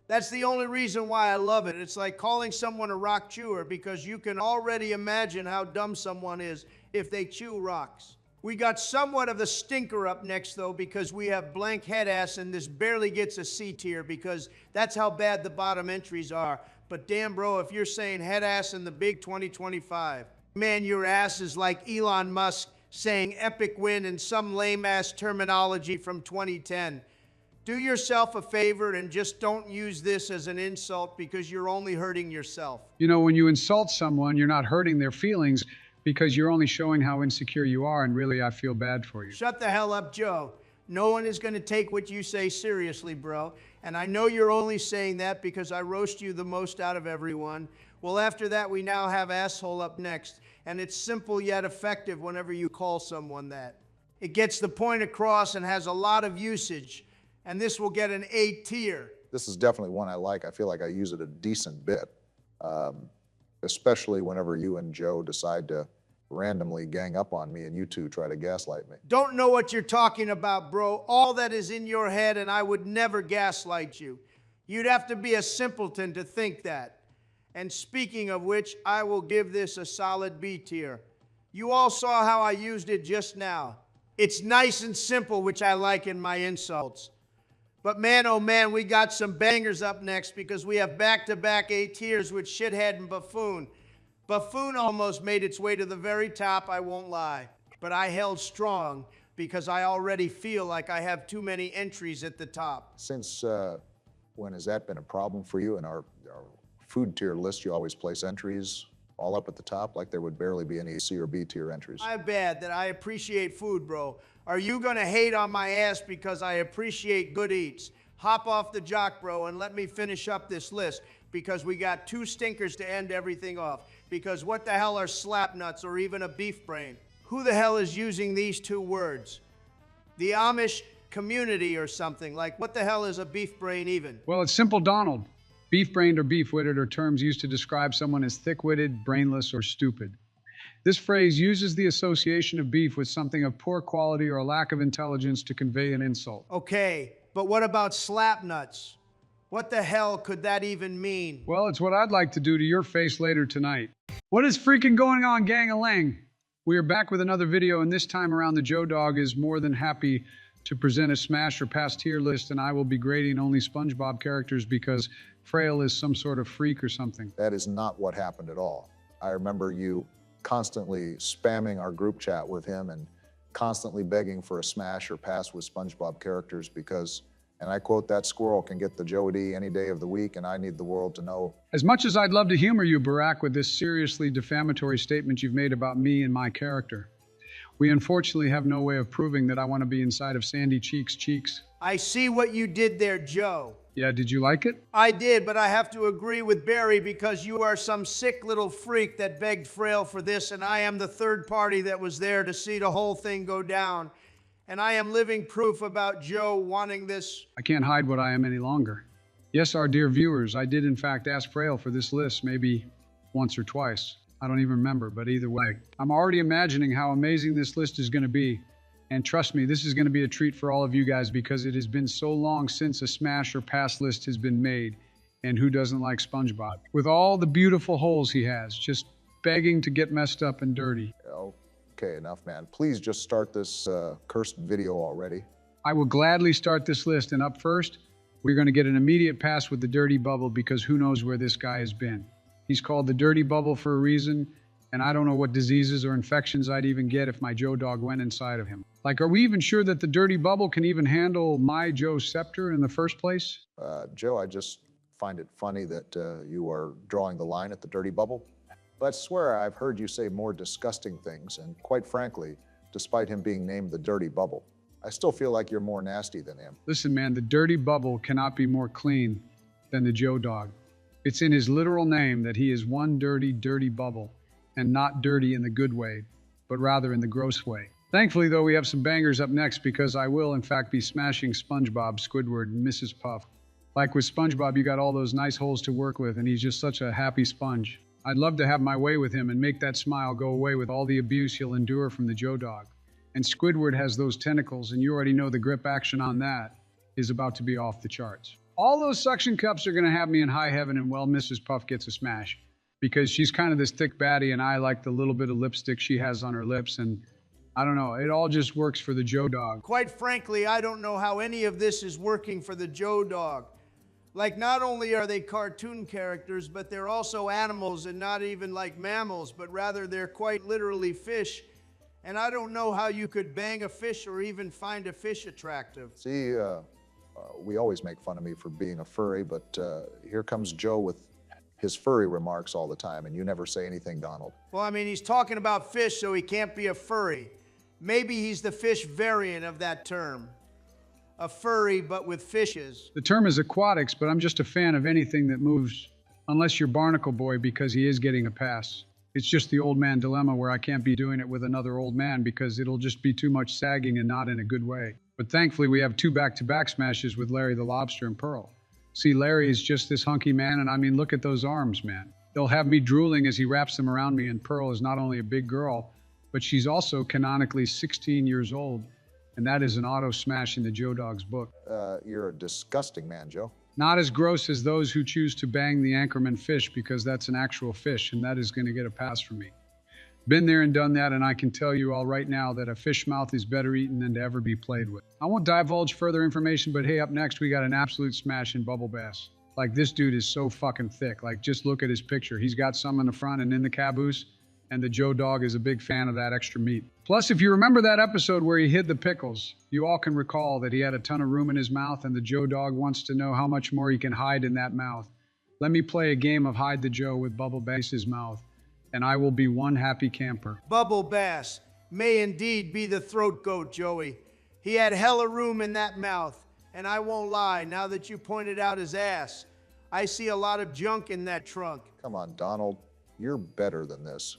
That's the only reason why I love it. It's like calling someone a rock chewer because you can already imagine how dumb someone is if they chew rocks. We got somewhat of the stinker up next, though, because we have blank head ass, and this barely gets a C tier because that's how bad the bottom entries are. But damn, bro, if you're saying head ass in the big 2025, man, your ass is like Elon Musk saying epic win in some lame-ass terminology from 2010. Do yourself a favor and just don't use this as an insult because you're only hurting yourself. You know, when you insult someone, you're not hurting their feelings because you're only showing how insecure you are, and really, I feel bad for you. Shut the hell up, Joe. No one is going to take what you say seriously, bro. And I know you're only saying that because I roast you the most out of everyone. Well, after that, we now have asshole up next. And it's simple yet effective whenever you call someone that. It gets the point across and has a lot of usage. And this will get an A tier. This is definitely one I like. I feel like I use it a decent bit, especially whenever you and Joe decide to randomly gang up on me and you two try to gaslight me. Don't know what you're talking about, bro. All that is in your head, and I would never gaslight you. You'd have to be a simpleton to think that. And speaking of which, I will give this a solid B tier. You all saw how I used it just now. It's nice and simple, which I like in my insults. But man, oh man, we got some bangers up next because we have back-to-back A tiers with Shithead and Buffoon. Buffoon almost made its way to the very top, I won't lie. But I held strong because I already feel like I have too many entries at the top. Since when has that been a problem for you? In our food tier list, you always place entries all up at the top, like there would barely be any C or B tier entries. My bad that I appreciate food, bro. Are you gonna hate on my ass because I appreciate good eats? Hop off the jock, bro, and let me finish up this list because we got two stinkers to end everything off. Because what the hell are slap nuts or even a beef brain? Who the hell is using these two words? The Amish community or something. Like, what the hell is a beef brain even? Well, it's simple, Donald. Beef-brained or beef-witted are terms used to describe someone as thick-witted, brainless, or stupid. This phrase uses the association of beef with something of poor quality or a lack of intelligence to convey an insult. Okay, but what about slap nuts? What the hell could that even mean? Well, it's what I'd like to do to your face later tonight. What is freaking going on, gang-a-lang? We are back with another video, and this time around the Joe Dog is more than happy to present a smash or pass tier list, and I will be grading only SpongeBob characters because Fraile is some sort of freak or something. That is not what happened at all. I remember you constantly spamming our group chat with him and constantly begging for a smash or pass with SpongeBob characters because, and I quote, that squirrel can get the Joe D any day of the week and I need the world to know. As much as I'd love to humor you, Barack, with this seriously defamatory statement you've made about me and my character, we unfortunately have no way of proving that I want to be inside of Sandy Cheeks' cheeks. I see what you did there, Joe. Yeah, did you like it? I did, but I have to agree with Barry because you are some sick little freak that begged Fraile for this, and I am the third party that was there to see the whole thing go down. And I am living proof about Joe wanting this. I can't hide what I am any longer. Yes, our dear viewers, I did in fact ask Fraile for this list maybe once or twice. I don't even remember, but either way. I'm already imagining how amazing this list is going to be. And trust me, this is going to be a treat for all of you guys because it has been so long since a smash or pass list has been made. And who doesn't like SpongeBob? With all the beautiful holes he has, just begging to get messed up and dirty. Okay, enough, man. Please just start this cursed video already. I will gladly start this list, and up first, we're going to get an immediate pass with the Dirty Bubble because who knows where this guy has been. He's called the Dirty Bubble for a reason, and I don't know what diseases or infections I'd even get if my Joe Dog went inside of him. Like, are we even sure that the Dirty Bubble can even handle my Joe Scepter in the first place? Joe, I just find it funny that you are drawing the line at the Dirty Bubble. But I swear I've heard you say more disgusting things, and quite frankly, despite him being named the Dirty Bubble, I still feel like you're more nasty than him. Listen, man, the Dirty Bubble cannot be more clean than the Joe Dog. It's in his literal name that he is one dirty, dirty bubble, and not dirty in the good way, but rather in the gross way. Thankfully, though, we have some bangers up next because I will, in fact, be smashing SpongeBob, Squidward, and Mrs. Puff. Like with SpongeBob, you got all those nice holes to work with, and he's just such a happy sponge. I'd love to have my way with him and make that smile go away with all the abuse he'll endure from the Joe Dog. And Squidward has those tentacles, and you already know the grip action on that is about to be off the charts. All those suction cups are going to have me in high heaven, and well, Mrs. Puff gets a smash because she's kind of this thick baddie, and I like the little bit of lipstick she has on her lips, and I don't know, it all just works for the Joe Dog. Quite frankly, I don't know how any of this is working for the Joe Dog. Like, not only are they cartoon characters, but they're also animals, and not even like mammals, but rather they're quite literally fish. And I don't know how you could bang a fish or even find a fish attractive. See, we always make fun of me for being a furry, but here comes Joe with his furry remarks all the time, and you never say anything, Donald. Well, I mean, he's talking about fish, so he can't be a furry. Maybe he's the fish variant of that term. a furry but with fishes. The term is aquatics, but I'm just a fan of anything that moves, unless you're Barnacle Boy because he is getting a pass. It's just the old man dilemma where I can't be doing it with another old man because it'll just be too much sagging and not in a good way. But thankfully we have 2 back-to-back smashes with Larry the Lobster and Pearl. See, Larry is just this hunky man, and I mean, look at those arms, man. They'll have me drooling as he wraps them around me, and Pearl is not only a big girl, but she's also canonically 16 years old, and that is an auto smash in the Joe Dog's book. You're a disgusting man, Joe. Not as gross as those who choose to bang the Anchorman fish because that's an actual fish, and that is going to get a pass from me. Been there and done that, and I can tell you all right now that a fish mouth is better eaten than to ever be played with. I won't divulge further information, but hey, up next we got an absolute smash in Bubble Bass. Like, this dude is so fucking thick. Like, just look at his picture. He's got some in the front and in the caboose, and the Joe Dog is a big fan of that extra meat. Plus, if you remember that episode where he hid the pickles, you all can recall that he had a ton of room in his mouth, and the Joe Dog wants to know how much more he can hide in that mouth. Let me play a game of Hide the Joe with Bubble Bass's mouth, and I will be one happy camper. Bubble Bass may indeed be the throat goat, Joey. He had hella room in that mouth, and I won't lie, now that you pointed out his ass, I see a lot of junk in that trunk. Come on, Donald. You're better than this.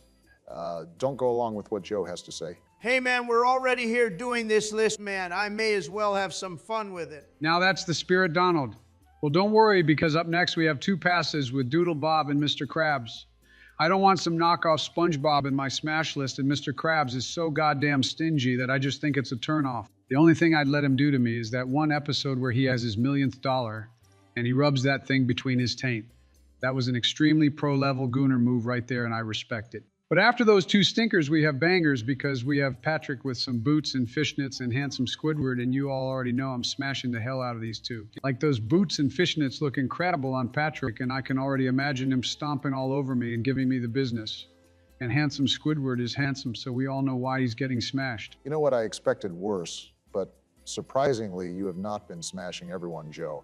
Don't go along with what Joe has to say. Hey man, we're already here doing this list, man. I may as well have some fun with it. Now that's the spirit, Donald. Well, don't worry, because up next we have 2 passes with Doodle Bob and Mr. Krabs. I don't want some knockoff SpongeBob in my smash list, and Mr. Krabs is so goddamn stingy that I just think it's a turnoff. The only thing I'd let him do to me is that one episode where he has his millionth dollar and he rubs that thing between his taint. That was an extremely pro-level gooner move right there, and I respect it. But after those 2 stinkers, we have bangers because we have Patrick with some boots and fishnets and handsome Squidward, and you all already know I'm smashing the hell out of these 2. Like, those boots and fishnets look incredible on Patrick, and I can already imagine him stomping all over me and giving me the business. And handsome Squidward is handsome, so we all know why he's getting smashed. You know what, I expected worse, but surprisingly, you have not been smashing everyone, Joe.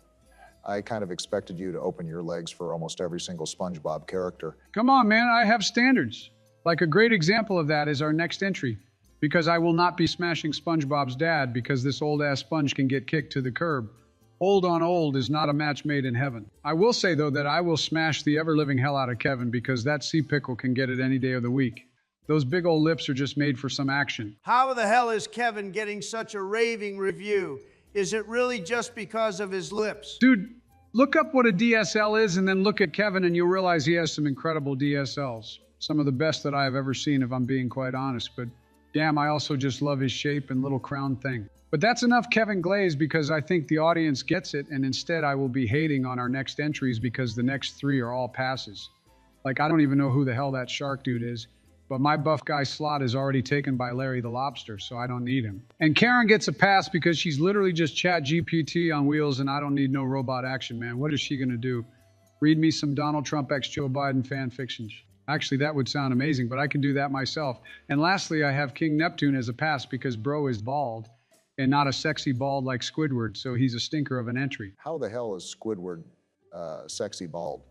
I kind of expected you to open your legs for almost every single SpongeBob character. Come on, man, I have standards. Like, a great example of that is our next entry, because I will not be smashing SpongeBob's dad because this old-ass sponge can get kicked to the curb. Old on old is not a match made in heaven. I will say, though, that I will smash the ever-living hell out of Kevin because that sea pickle can get it any day of the week. Those big old lips are just made for some action. How the hell is Kevin getting such a raving review? Is it really just because of his lips? Dude, look up what a DSL is and then look at Kevin and you'll realize he has some incredible DSLs. Some of the best that I have ever seen, if I'm being quite honest, but damn, I also just love his shape and little crown thing. But that's enough Kevin Glaze because I think the audience gets it, and instead I will be hating on our next entries because the next 3 are all passes. Like, I don't even know who the hell that shark dude is, but my buff guy slot is already taken by Larry the Lobster, so I don't need him. And Karen gets a pass because she's literally just Chat GPT on wheels, and I don't need no robot action, man. What is she gonna do? Read me some Donald Trump x Joe Biden fan fictions. Actually, that would sound amazing, but I can do that myself. And lastly, I have King Neptune as a pass because bro is bald and not a sexy bald like Squidward, so he's a stinker of an entry. How the hell is Squidward sexy bald?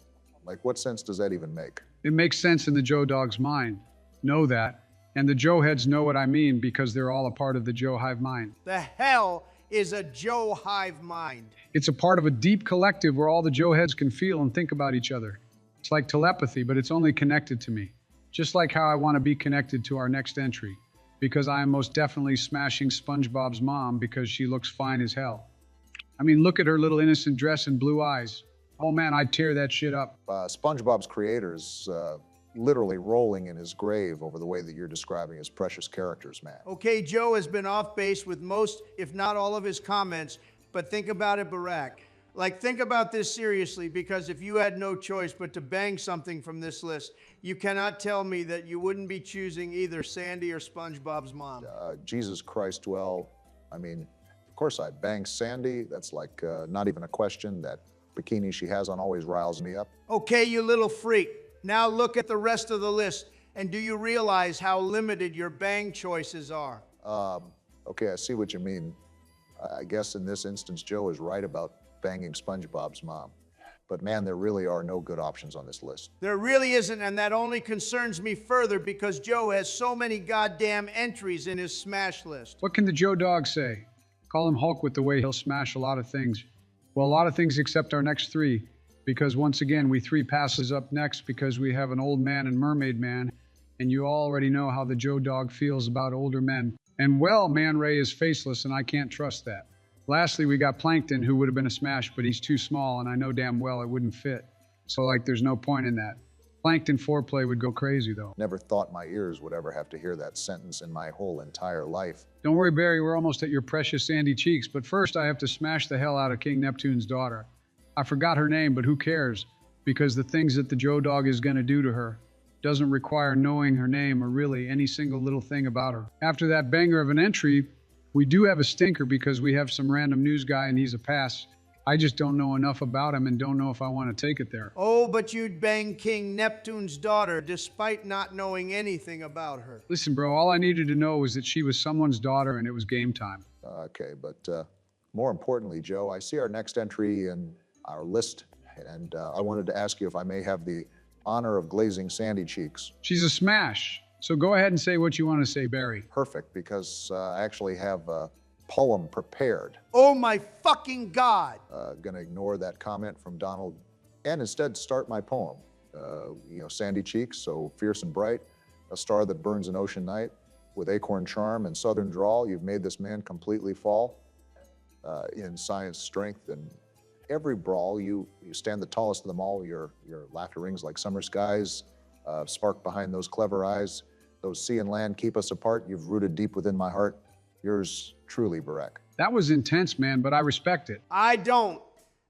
Like, what sense does that even make? It makes sense in the Joe Dog's mind. Know that. And the Joe heads know what I mean because they're all a part of the Joe Hive mind. The hell is a Joe Hive mind? It's a part of a deep collective where all the Joe heads can feel and think about each other. It's like telepathy, but it's only connected to me. Just like how I want to be connected to our next entry, because I am most definitely smashing SpongeBob's mom because she looks fine as hell. I mean, look at her little innocent dress and blue eyes. Oh man, I'd tear that shit up. SpongeBob's creator is literally rolling in his grave over the way that you're describing his precious characters, man. Okay, Joe has been off base with most, if not all of his comments, but think about it, Barack. Like, think about this seriously, because if you had no choice but to bang something from this list, you cannot tell me that you wouldn't be choosing either Sandy or SpongeBob's mom. Jesus Christ, well, I mean, of course I'd bang Sandy. That's like not even a question. That bikini she has on always riles me up. Okay, you little freak. Now look at the rest of the list, and do you realize how limited your bang choices are? Okay, I see what you mean. I guess in this instance, Joe is right about banging SpongeBob's mom. But man, there really are no good options on this list. There really isn't, and that only concerns me further because Joe has so many goddamn entries in his smash list. What can the Joe Dog say? Call him Hulk with the way he'll smash a lot of things. Well, a lot of things except our next three, because once again, we three passes up next because we have an old man and mermaid man, and you already know how the Joe Dog feels about older men. And well, Man Ray is faceless, and I can't trust that. Lastly, we got Plankton, who would have been a smash, but he's too small, and I know damn well it wouldn't fit. So, like, there's no point in that. Plankton foreplay would go crazy, though. Never thought my ears would ever have to hear that sentence in my whole entire life. Don't worry, Barry, we're almost at your precious sandy cheeks, but first I have to smash the hell out of King Neptune's daughter. I forgot her name, but who cares? Because the things that the Joe Dog is gonna do to her doesn't require knowing her name or really any single little thing about her. After that banger of an entry, we do have a stinker because we have some random news guy and he's a pass. I just don't know enough about him and don't know if I want to take it there. Oh, but you'd bang King Neptune's daughter despite not knowing anything about her. Listen, bro, all I needed to know was that she was someone's daughter and it was game time. Okay, but more importantly, Joe, I see our next entry in our list, and I wanted to ask you if I may have the honor of glazing Sandy Cheeks. She's a smash. So go ahead and say what you want to say, Barry. Perfect, because I actually have a poem prepared. Oh my fucking God! Gonna ignore that comment from Donald and instead start my poem. Sandy Cheeks, so fierce and bright, a star that burns an ocean night. With acorn charm and southern drawl, you've made this man completely fall. In science, strength, and every brawl, you stand the tallest of them all. Your laughter rings like summer skies, spark behind those clever eyes. Those sea and land keep us apart. You've rooted deep within my heart. Yours truly, Barack. That was intense, man, but I respect it. I don't.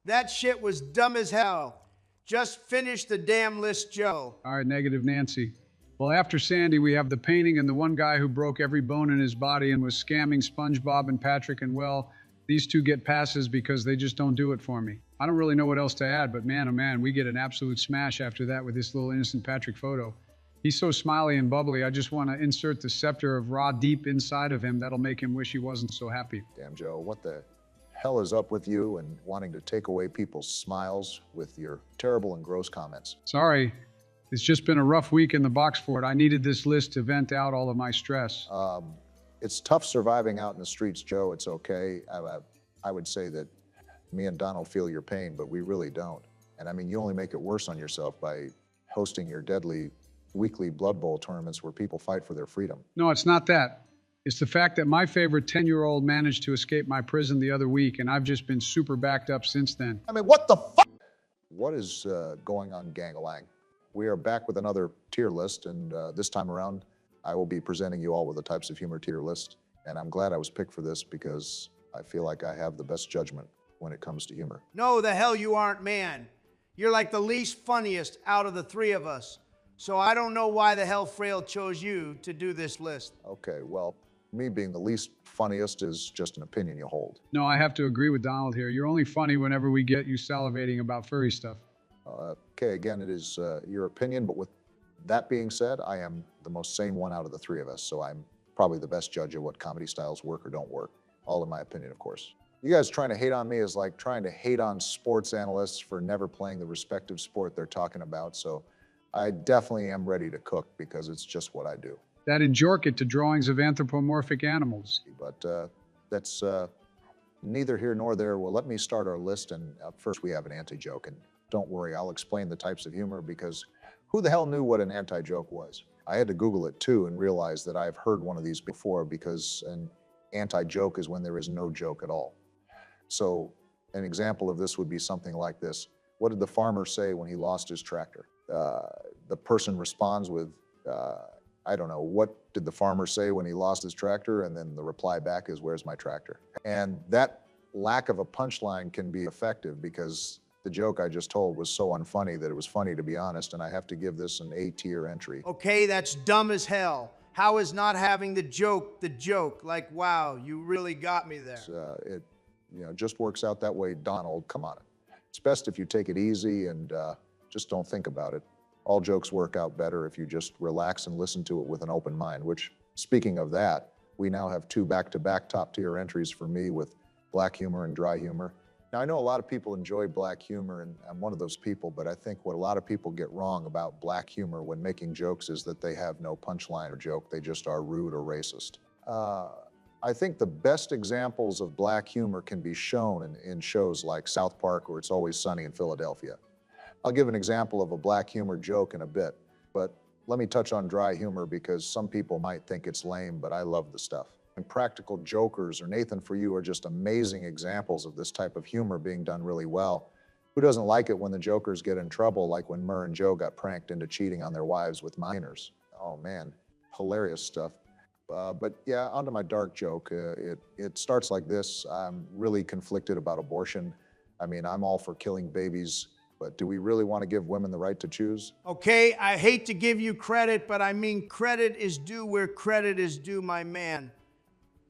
That shit was dumb as hell. Just finish the damn list, Joe. All right, negative Nancy. Well, after Sandy, we have the painting and the one guy who broke every bone in his body and was scamming SpongeBob and Patrick, and well, these two get passes because they just don't do it for me. I don't really know what else to add, but man, oh man, we get an absolute smash after that with this little innocent Patrick photo. He's so smiley and bubbly, I just want to insert the scepter of Ra deep inside of him that'll make him wish he wasn't so happy. Damn, Joe, what the hell is up with you and wanting to take away people's smiles with your terrible and gross comments? Sorry, it's just been a rough week in the box fort. I needed this list to vent out all of my stress. It's tough surviving out in the streets, Joe. It's okay. I would say that me and Donald feel your pain, but we really don't. And I mean, you only make it worse on yourself by hosting your deadly weekly Blood Bowl tournaments where people fight for their freedom. No, it's not that. It's the fact that my favorite 10-year-old managed to escape my prison the other week, and I've just been super backed up since then. I mean, what the fuck? What is going on, gang-a-lang? We are back with another tier list, and this time around, I will be presenting you all with the types of humor tier list. And I'm glad I was picked for this because I feel like I have the best judgment when it comes to humor. No, the hell you aren't, man. You're like the least funniest out of the three of us. So I don't know why the hell Fraile chose you to do this list. Okay, well, me being the least funniest is just an opinion you hold. No, I have to agree with Donald here. You're only funny whenever we get you salivating about furry stuff. Okay, again, it is your opinion, but with that being said, I am the most sane one out of the three of us, so I'm probably the best judge of what comedy styles work or don't work. All in my opinion, of course. You guys trying to hate on me is like trying to hate on sports analysts for never playing the respective sport they're talking about, so I definitely am ready to cook because it's just what I do. That enjork it to drawings of anthropomorphic animals. But that's neither here nor there. Well, let me start our list, and first we have an anti-joke, and don't worry, I'll explain the types of humor because who the hell knew what an anti-joke was? I had to Google it too and realize that I've heard one of these before because an anti-joke is when there is no joke at all. So an example of this would be something like this. What did the farmer say when he lost his tractor? The person responds with, I don't know, what did the farmer say when he lost his tractor? And then the reply back is, where's my tractor? And that lack of a punchline can be effective because the joke I just told was so unfunny that it was funny, to be honest, and I have to give this an A-tier entry. Okay, that's dumb as hell. How is not having the joke the joke? Like, wow, you really got me there. It just works out that way, Donald. Come on. It's best if you take it easy and just don't think about it. All jokes work out better if you just relax and listen to it with an open mind, which, speaking of that, we now have two back-to-back top-tier entries for me with black humor and dry humor. Now, I know a lot of people enjoy black humor, and I'm one of those people, but I think what a lot of people get wrong about black humor when making jokes is that they have no punchline or joke. They just are rude or racist. I think the best examples of black humor can be shown in shows like South Park or It's Always Sunny in Philadelphia. I'll give an example of a black humor joke in a bit, but let me touch on dry humor because some people might think it's lame, but I love the stuff. And Practical Jokers or Nathan For You are just amazing examples of this type of humor being done really well. Who doesn't like it when the jokers get in trouble, like when Murr and Joe got pranked into cheating on their wives with minors? Oh man, hilarious stuff. But yeah, onto my dark joke. It starts like this. I'm really conflicted about abortion. I mean, I'm all for killing babies, but do we really want to give women the right to choose? Okay, I hate to give you credit, but I mean credit is due where credit is due, my man.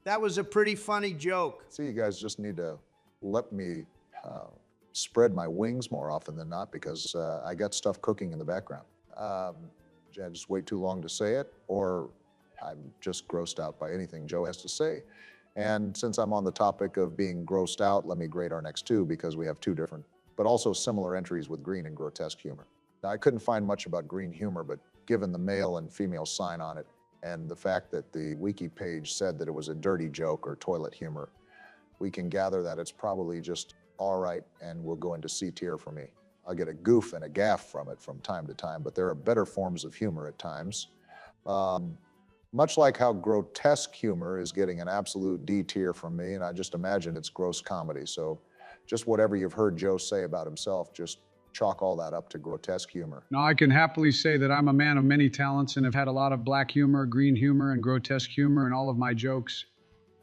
That was a pretty funny joke. See, you guys just need to let me spread my wings more often than not because I got stuff cooking in the background. Did I just wait too long to say it, or I'm just grossed out by anything Joe has to say? And since I'm on the topic of being grossed out, let me grade our next two because we have two different, but also similar entries with green and grotesque humor. Now, I couldn't find much about green humor, but given the male and female sign on it, and the fact that the wiki page said that it was a dirty joke or toilet humor, we can gather that it's probably just all right and will go into C tier for me. I'll get a goof and a gaffe from it from time to time, but there are better forms of humor at times. Much like how grotesque humor is getting an absolute D tier from me, and I just imagine it's gross comedy. So just whatever you've heard Joe say about himself, just chalk all that up to grotesque humor. Now, I can happily say that I'm a man of many talents and have had a lot of black humor, green humor, and grotesque humor in all of my jokes.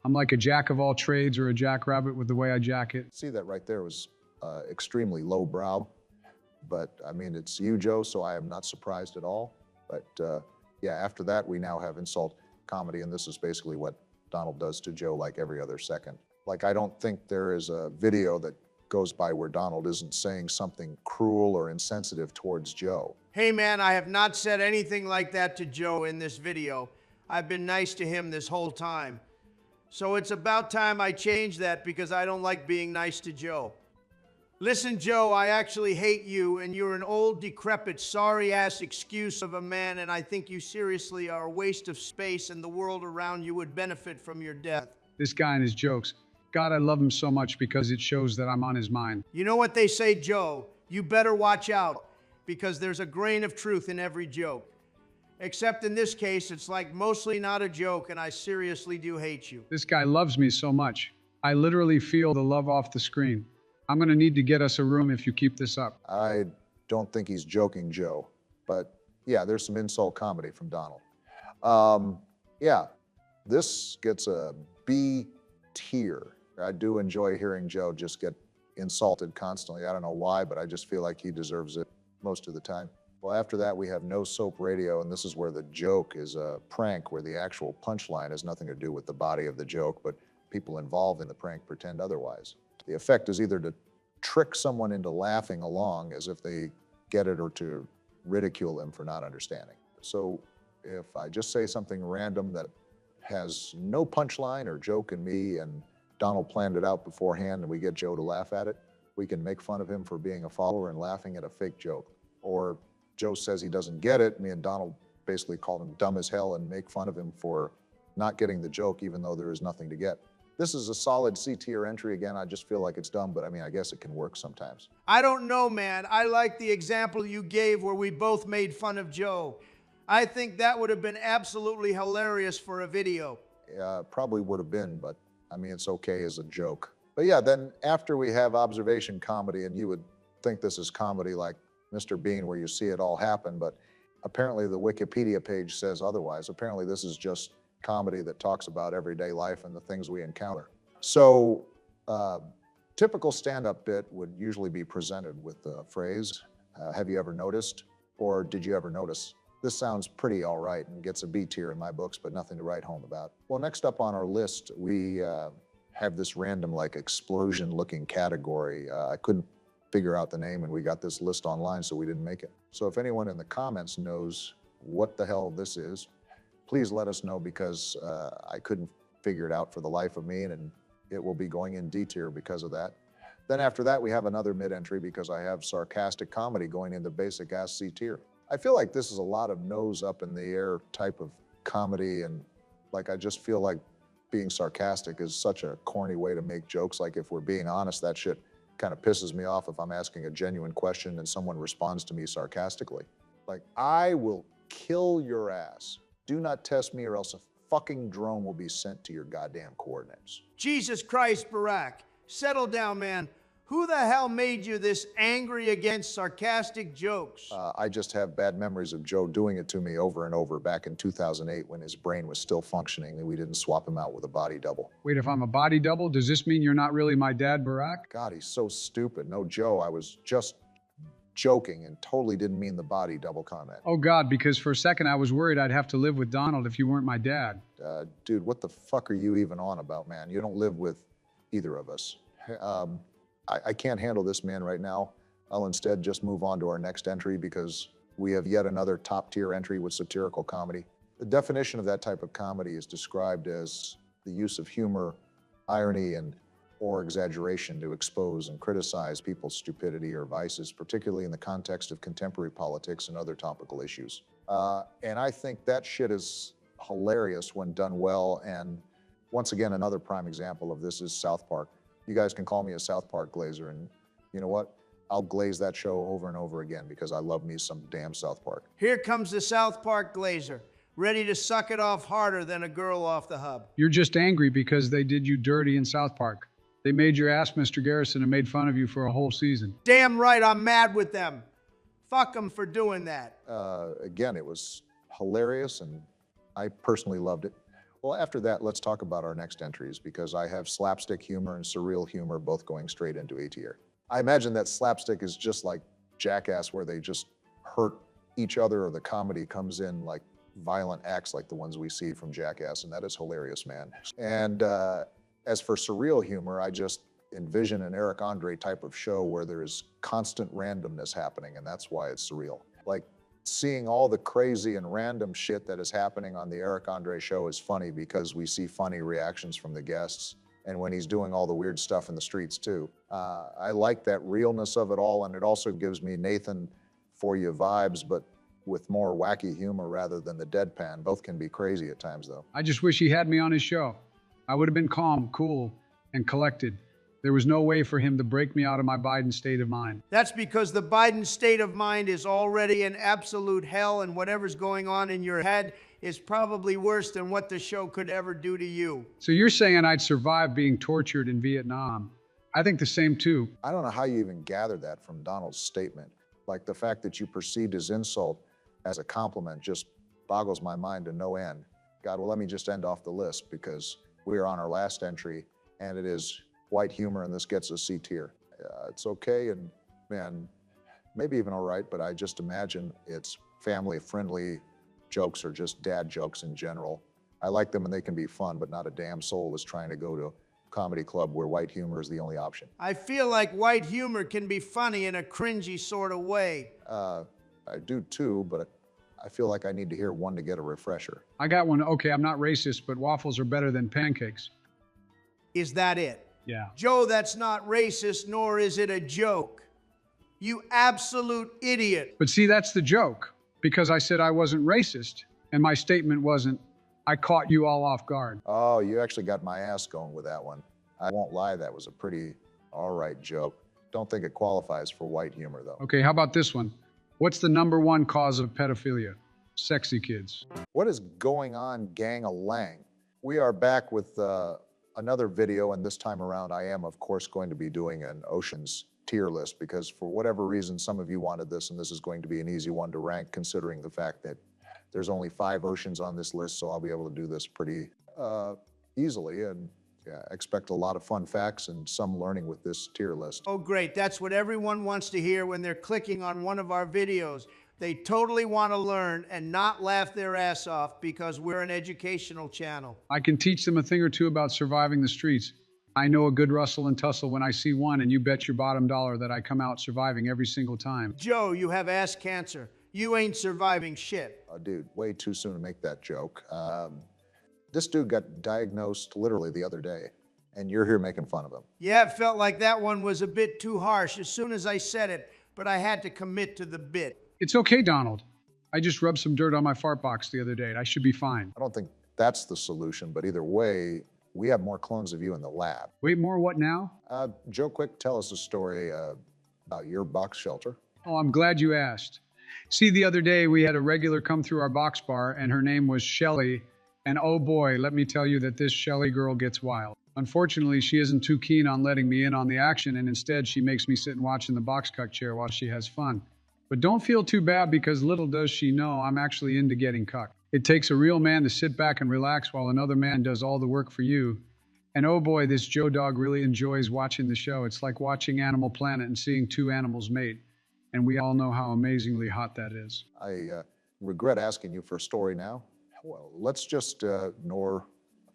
I'm like a jack of all trades or a jackrabbit with the way I jack it. See, that right there was extremely lowbrow, but I mean, it's you, Joe, so I am not surprised at all. But yeah, after that, we now have insult comedy, and this is basically what Donald does to Joe like every other second. Like, I don't think there is a video that goes by where Donald isn't saying something cruel or insensitive towards Joe. Hey man, I have not said anything like that to Joe in this video. I've been nice to him this whole time. So it's about time I change that because I don't like being nice to Joe. Listen, Joe, I actually hate you, and you're an old, decrepit, sorry-ass excuse of a man, and I think you seriously are a waste of space, and the world around you would benefit from your death. This guy and his jokes. God, I love him so much because it shows that I'm on his mind. You know what they say, Joe? You better watch out, because there's a grain of truth in every joke. Except in this case, it's like mostly not a joke, and I seriously do hate you. This guy loves me so much. I literally feel the love off the screen. I'm going to need to get us a room if you keep this up. I don't think he's joking, Joe, but yeah, there's some insult comedy from Donald. Yeah, this gets a B tier. I do enjoy hearing Joe just get insulted constantly. I don't know why, but I just feel like he deserves it most of the time. Well, after that, we have No Soap Radio, and this is where the joke is a prank, where the actual punchline has nothing to do with the body of the joke, but people involved in the prank pretend otherwise. The effect is either to trick someone into laughing along as if they get it, or to ridicule them for not understanding. So if I just say something random that has no punchline or joke in me, and Donald planned it out beforehand, and we get Joe to laugh at it, we can make fun of him for being a follower and laughing at a fake joke. Or Joe says he doesn't get it, me and Donald basically call him dumb as hell and make fun of him for not getting the joke even though there is nothing to get. This is a solid C tier entry. Again, I just feel like it's dumb, but I mean, I guess it can work sometimes. I don't know, man. I like the example you gave where we both made fun of Joe. I think that would have been absolutely hilarious for a video. Yeah, probably would have been, but I mean, it's okay as a joke. But yeah, then after we have observation comedy, and you would think this is comedy like Mr. Bean, where you see it all happen, but apparently the Wikipedia page says otherwise. Apparently this is just comedy that talks about everyday life and the things we encounter. So typical stand-up bit would usually be presented with the phrase, have you ever noticed? Or did you ever notice? This sounds pretty all right and gets a B tier in my books, but nothing to write home about. Well, next up on our list, we have this random like explosion looking category. I couldn't figure out the name, and we got this list online, so we didn't make it. So if anyone in the comments knows what the hell this is, please let us know, because I couldn't figure it out for the life of me, and it will be going in D tier because of that. Then after that, we have another mid-entry because I have sarcastic comedy going into basic ass C tier. I feel like this is a lot of nose up in the air type of comedy, and like I just feel like being sarcastic is such a corny way to make jokes. Like, if we're being honest, that shit kind of pisses me off if I'm asking a genuine question and someone responds to me sarcastically. Like, I will kill your ass. Do not test me or else a fucking drone will be sent to your goddamn coordinates. Jesus Christ, Barack. Settle down, man. Who the hell made you this angry against sarcastic jokes? I just have bad memories of Joe doing it to me over and over back in 2008 when his brain was still functioning and we didn't swap him out with a body double. Wait, if I'm a body double, does this mean you're not really my dad, Barack? God, he's so stupid. No, Joe, I was just joking and totally didn't mean the body double comment. Oh God, because for a second I was worried I'd have to live with Donald if you weren't my dad. Dude, what the fuck are you even on about, man? You don't live with either of us. I can't handle this man right now. I'll instead just move on to our next entry because we have yet another top-tier entry with satirical comedy. The definition of that type of comedy is described as the use of humor, irony, or exaggeration to expose and criticize people's stupidity or vices, particularly in the context of contemporary politics and other topical issues. And I think that shit is hilarious when done well. And once again, another prime example of this is South Park. You guys can call me a South Park glazer, and you know what? I'll glaze that show over and over again because I love me some damn South Park. Here comes the South Park glazer, ready to suck it off harder than a girl off the hub. You're just angry because they did you dirty in South Park. They made your ass Mr. Garrison and made fun of you for a whole season. Damn right, I'm mad with them. Fuck them for doing that. Again, it was hilarious, and I personally loved it. Well, after that, let's talk about our next entries because I have slapstick humor and surreal humor both going straight into A tier. I imagine that slapstick is just like Jackass, where they just hurt each other, or the comedy comes in like violent acts like the ones we see from Jackass, and that is hilarious, man. And as for surreal humor, I just envision an Eric Andre type of show where there is constant randomness happening, and that's why it's surreal. Like, seeing all the crazy and random shit that is happening on the Eric Andre show is funny because we see funny reactions from the guests, and when he's doing all the weird stuff in the streets too. I like that realness of it all, and it also gives me Nathan For You vibes, but with more wacky humor rather than the deadpan. Both can be crazy at times though. I just wish he had me on his show. I would have been calm, cool, and collected. There was no way for him to break me out of my Biden state of mind. That's because the Biden state of mind is already an absolute hell, and whatever's going on in your head is probably worse than what the show could ever do to you. So you're saying I'd survive being tortured in Vietnam? I think the same too. I don't know how you even gathered that from Donald's statement. Like, the fact that you perceived his insult as a compliment just boggles my mind to no end. God, well, let me just end off the list because we are on our last entry, and it is white humor, and this gets a C tier. It's okay, and man, maybe even all right, but I just imagine it's family-friendly jokes or just dad jokes in general. I like them and they can be fun, but not a damn soul is trying to go to a comedy club where white humor is the only option. I feel like white humor can be funny in a cringy sort of way. I do too, but I feel like I need to hear one to get a refresher. I got one. Okay, I'm not racist, but waffles are better than pancakes. Is that it? Yeah. Joe, that's not racist, nor is it a joke. You absolute idiot. But see, that's the joke. Because I said I wasn't racist, and my statement wasn't, I caught you all off guard. Oh, you actually got my ass going with that one. I won't lie, that was a pretty all right joke. Don't think it qualifies for white humor, though. Okay, how about this one? What's the #1 cause of pedophilia? Sexy kids. What is going on, gang-a-lang? We are back with another video, and this time around I am, of course, going to be doing an Oceans tier list because for whatever reason, some of you wanted this, and this is going to be an easy one to rank considering the fact that there's only 5 oceans on this list, so I'll be able to do this pretty easily, and yeah, expect a lot of fun facts and some learning with this tier list. Oh, great. That's what everyone wants to hear when they're clicking on one of our videos. They totally want to learn and not laugh their ass off because we're an educational channel. I can teach them a thing or two about surviving the streets. I know a good rustle and tussle when I see one, and you bet your bottom dollar that I come out surviving every single time. Joe, you have ass cancer. You ain't surviving shit. Dude, way too soon to make that joke. This dude got diagnosed literally the other day, and you're here making fun of him. Yeah, it felt like that one was a bit too harsh as soon as I said it, but I had to commit to the bit. It's okay, Donald. I just rubbed some dirt on my fart box the other day. I should be fine. I don't think that's the solution, but either way, We have more clones of you in the lab. Wait, more what now? Joe, quick, tell us a story about your box shelter. Oh, I'm glad you asked. See, the other day we had a regular come through our box bar, and her name was Shelly. And oh boy, let me tell you that this Shelly girl gets wild. Unfortunately, she isn't too keen on letting me in on the action, and instead she makes me sit and watch in the box cut chair while she has fun. But don't feel too bad, because little does she know I'm actually into getting cucked. It takes a real man to sit back and relax while another man does all the work for you. And oh boy, this Joe dog really enjoys watching the show. It's like watching Animal Planet and seeing two animals mate. And we all know how amazingly hot that is. I regret asking you for a story now. Well, let's just ignore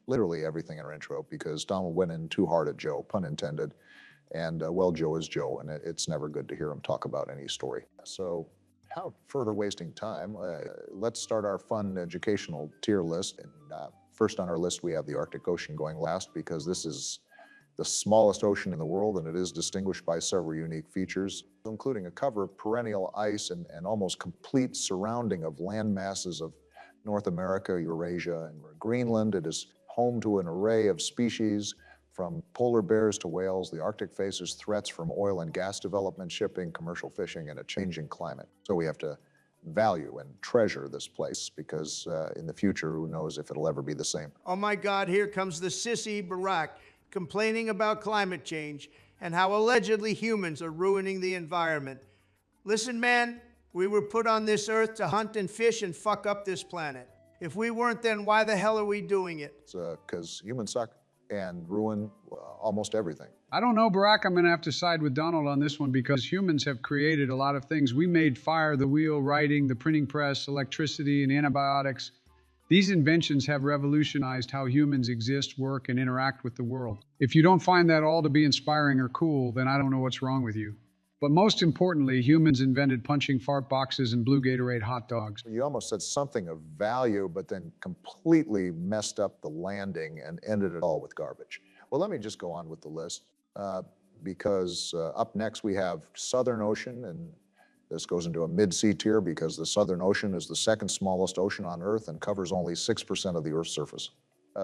literally everything in our intro, because Donald went in too hard at Joe, pun intended. And well, Joe is Joe, and it's never good to hear him talk about any story. So without further wasting time, let's start our fun educational tier list. And first on our list, we have the Arctic Ocean going last, because this is the smallest ocean in the world, and it is distinguished by several unique features, including a cover of perennial ice and almost complete surrounding of land masses of North America, Eurasia, and Greenland. It is home to an array of species, from polar bears to whales. The Arctic faces threats from oil and gas development, shipping, commercial fishing, and a changing climate. So we have to value and treasure this place, because in the future, who knows if it'll ever be the same. Oh my God, here comes the sissy Barack complaining about climate change and how allegedly humans are ruining the environment. Listen, man, we were put on this earth to hunt and fish and fuck up this planet. If we weren't, then why the hell are we doing it? It's because humans suck and ruin almost everything. I don't know, Barack. I'm going to have to side with Donald on this one, because humans have created a lot of things. We made fire, the wheel, writing, the printing press, electricity, and antibiotics. These inventions have revolutionized how humans exist, work, and interact with the world. If you don't find that all to be inspiring or cool, then I don't know what's wrong with you. But most importantly, humans invented punching fart boxes and blue Gatorade hot dogs. You almost said something of value, but then completely messed up the landing and ended it all with garbage. Well, let me just go on with the list, because up next we have Southern Ocean, and this goes into a mid-sea tier because the Southern Ocean is the second smallest ocean on Earth and covers only 6% of the Earth's surface.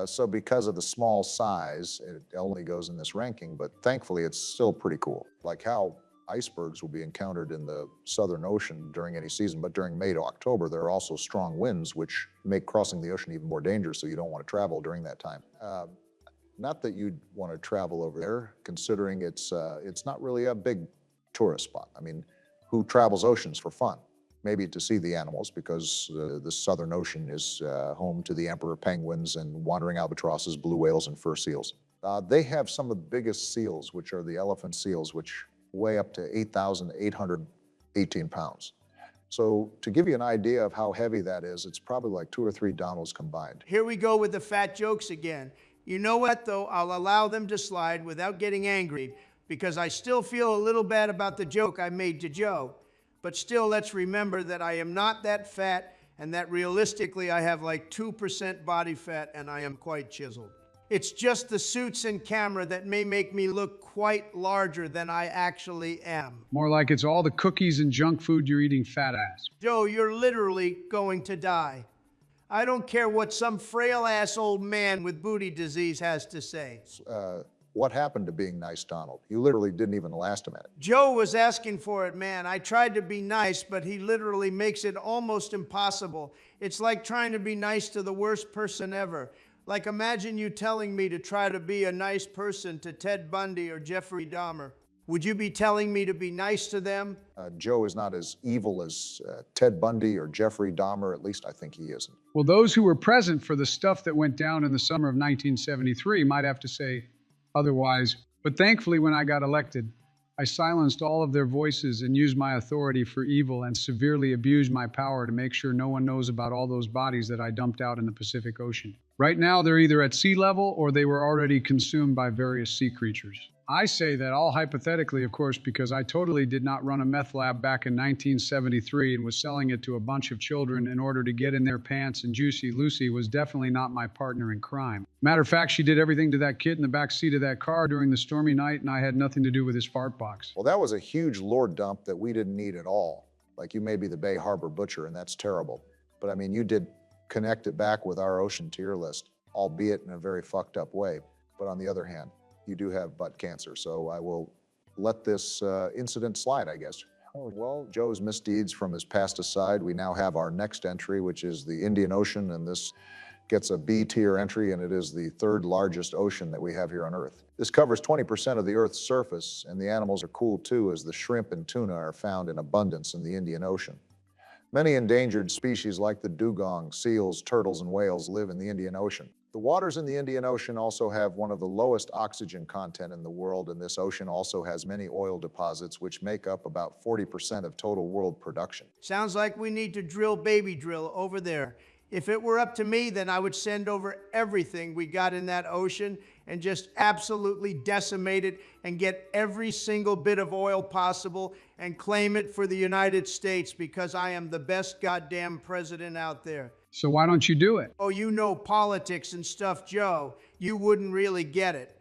So because of the small size, it only goes in this ranking, but thankfully it's still pretty cool. Like how icebergs will be encountered in the Southern Ocean during any season, but during May to October, there are also strong winds which make crossing the ocean even more dangerous, so you don't want to travel during that time. Not that you'd want to travel over there, considering it's not really a big tourist spot. I mean, who travels oceans for fun? Maybe to see the animals, because the Southern Ocean is home to the emperor penguins and wandering albatrosses, blue whales, and fur seals. They have some of the biggest seals, which are the elephant seals, which weigh up to 8,818 pounds. So to give you an idea of how heavy that is, it's probably like 2 or 3 Donalds combined. Here we go with the fat jokes again. You know what, though? I'll allow them to slide without getting angry, because I still feel a little bad about the joke I made to Joe. But still, let's remember that I am not that fat, and that realistically I have like 2% body fat, and I am quite chiseled. It's just the suits and camera that may make me look quite larger than I actually am. More like it's all the cookies and junk food you're eating, fat ass. Joe, you're literally going to die. I don't care what some frail-ass old man with booty disease has to say. What happened to being nice, Donald? You literally didn't even last a minute. Joe was asking for it, man. I tried to be nice, but he literally makes it almost impossible. It's like trying to be nice to the worst person ever. Like, imagine you telling me to try to be a nice person to Ted Bundy or Jeffrey Dahmer. Would you be telling me to be nice to them? Joe is not as evil as Ted Bundy or Jeffrey Dahmer. At least I think he isn't. Well, those who were present for the stuff that went down in the summer of 1973 might have to say otherwise. But thankfully, when I got elected, I silenced all of their voices and used my authority for evil and severely abused my power to make sure no one knows about all those bodies that I dumped out in the Pacific Ocean. Right now, they're either at sea level or they were already consumed by various sea creatures. I say that all hypothetically, of course, because I totally did not run a meth lab back in 1973 and was selling it to a bunch of children in order to get in their pants, and Juicy Lucy was definitely not my partner in crime. Matter of fact, she did everything to that kid in the back seat of that car during the stormy night, and I had nothing to do with his fart box. Well, that was a huge lore dump that we didn't need at all. Like, you may be the Bay Harbor Butcher, and that's terrible. But I mean, you did connect it back with our ocean tier list. albeit in a very fucked up way. But on the other hand, you do have butt cancer, so I will let this incident slide, I guess. Oh, well, Joe's misdeeds from his past aside, we now have our next entry, which is the Indian Ocean, and this gets a B tier entry, and it is the third largest ocean that we have here on Earth. This covers 20% of the Earth's surface, and the animals are cool too, as the shrimp and tuna are found in abundance in the Indian Ocean. Many endangered species like the dugong, seals, turtles, and whales live in the Indian Ocean. The waters in the Indian Ocean also have one of the lowest oxygen content in the world, and this ocean also has many oil deposits, which make up about 40% of total world production. Sounds like we need to drill baby drill over there. If it were up to me, then I would send over everything we got in that ocean and just absolutely decimate it and get every single bit of oil possible and claim it for the United States because I am the best goddamn president out there. So why don't you do it? Oh, you know politics and stuff, Joe. You wouldn't really get it.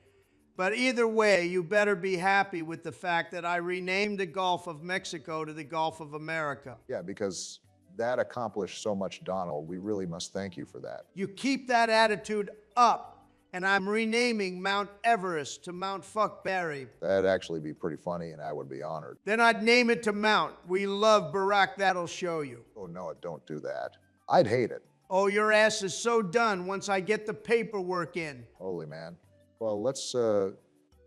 But either way, you better be happy with the fact that I renamed the Gulf of Mexico to the Gulf of America. Yeah, because that accomplished so much, Donald. We really must thank you for that. You keep that attitude up, and I'm renaming Mount Everest to Mount Fuckberry. That'd actually be pretty funny, and I would be honored. Then I'd name it to Mount. We love Barack, that'll show you. Oh, no, don't do that. I'd hate it. Oh, your ass is so done once I get the paperwork in. Holy man. Well, let's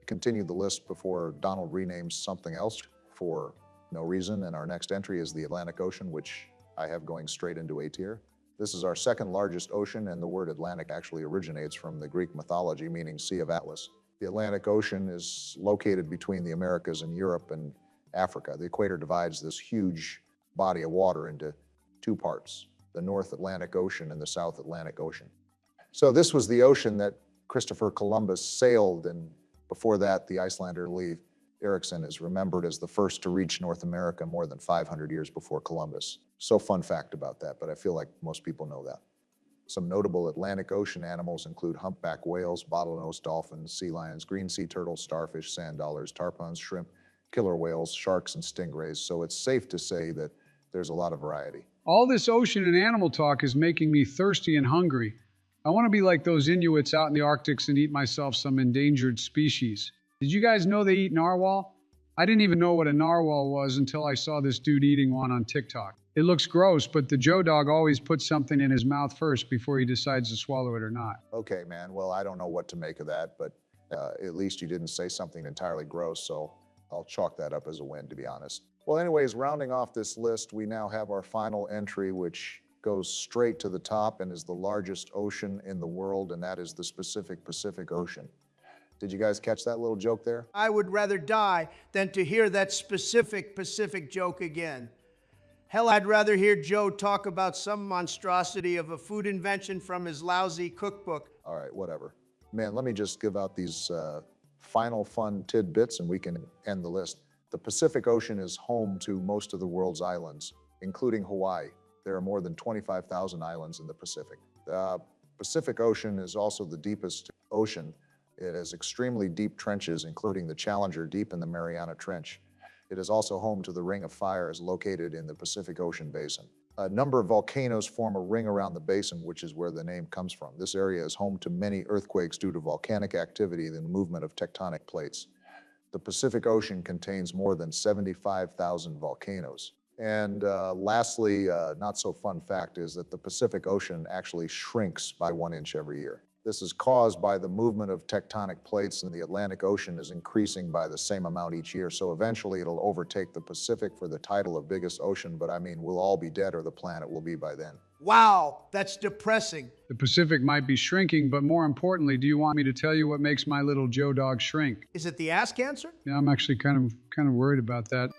continue the list before Donald renames something else for no reason. And our next entry is the Atlantic Ocean, which I have going straight into A tier. This is our second largest ocean, and the word Atlantic actually originates from the Greek mythology, meaning Sea of Atlas. The Atlantic Ocean is located between the Americas and Europe and Africa. The equator divides this huge body of water into two parts, the North Atlantic Ocean and the South Atlantic Ocean. So this was the ocean that Christopher Columbus sailed, and before that, the Icelander Leif Erikson is remembered as the first to reach North America more than 500 years before Columbus. So fun fact about that, but I feel like most people know that. Some notable Atlantic Ocean animals include humpback whales, bottlenose dolphins, sea lions, green sea turtles, starfish, sand dollars, tarpons, shrimp, killer whales, sharks, and stingrays. So it's safe to say that there's a lot of variety. All this ocean and animal talk is making me thirsty and hungry. I want to be like those Inuits out in the Arctic and eat myself some endangered species. Did you guys know they eat narwhal? I didn't even know what a narwhal was until I saw this dude eating one on TikTok. It looks gross, but the Joe Dog always puts something in his mouth first before he decides to swallow it or not. Okay, man. Well, I don't know what to make of that, but at least you didn't say something entirely gross, so I'll chalk that up as a win, to be honest. Well, anyways, rounding off this list, we now have our final entry, which goes straight to the top and is the largest ocean in the world, and that is the Pacific Ocean. Did you guys catch that little joke there? I would rather die than to hear that Pacific joke again. Hell, I'd rather hear Joe talk about some monstrosity of a food invention from his lousy cookbook. All right, whatever. Man, let me just give out these final fun tidbits and we can end the list. The Pacific Ocean is home to most of the world's islands, including Hawaii. There are more than 25,000 islands in the Pacific. The Pacific Ocean is also the deepest ocean. It has extremely deep trenches, including the Challenger Deep and the Mariana Trench. It is also home to the Ring of Fire, is located in the Pacific Ocean basin. A number of volcanoes form a ring around the basin, which is where the name comes from. This area is home to many earthquakes due to volcanic activity and the movement of tectonic plates. The Pacific Ocean contains more than 75,000 volcanoes. And lastly, not so fun fact is that the Pacific Ocean actually shrinks by 1 inch every year. This is caused by the movement of tectonic plates, and the Atlantic Ocean is increasing by the same amount each year. So eventually it'll overtake the Pacific for the title of biggest ocean, but I mean, we'll all be dead or the planet will be by then. Wow, that's depressing. The Pacific might be shrinking, but more importantly, do you want me to tell you what makes my little Joe Dog shrink? Is it the ass cancer? Yeah, I'm actually kind of worried about that.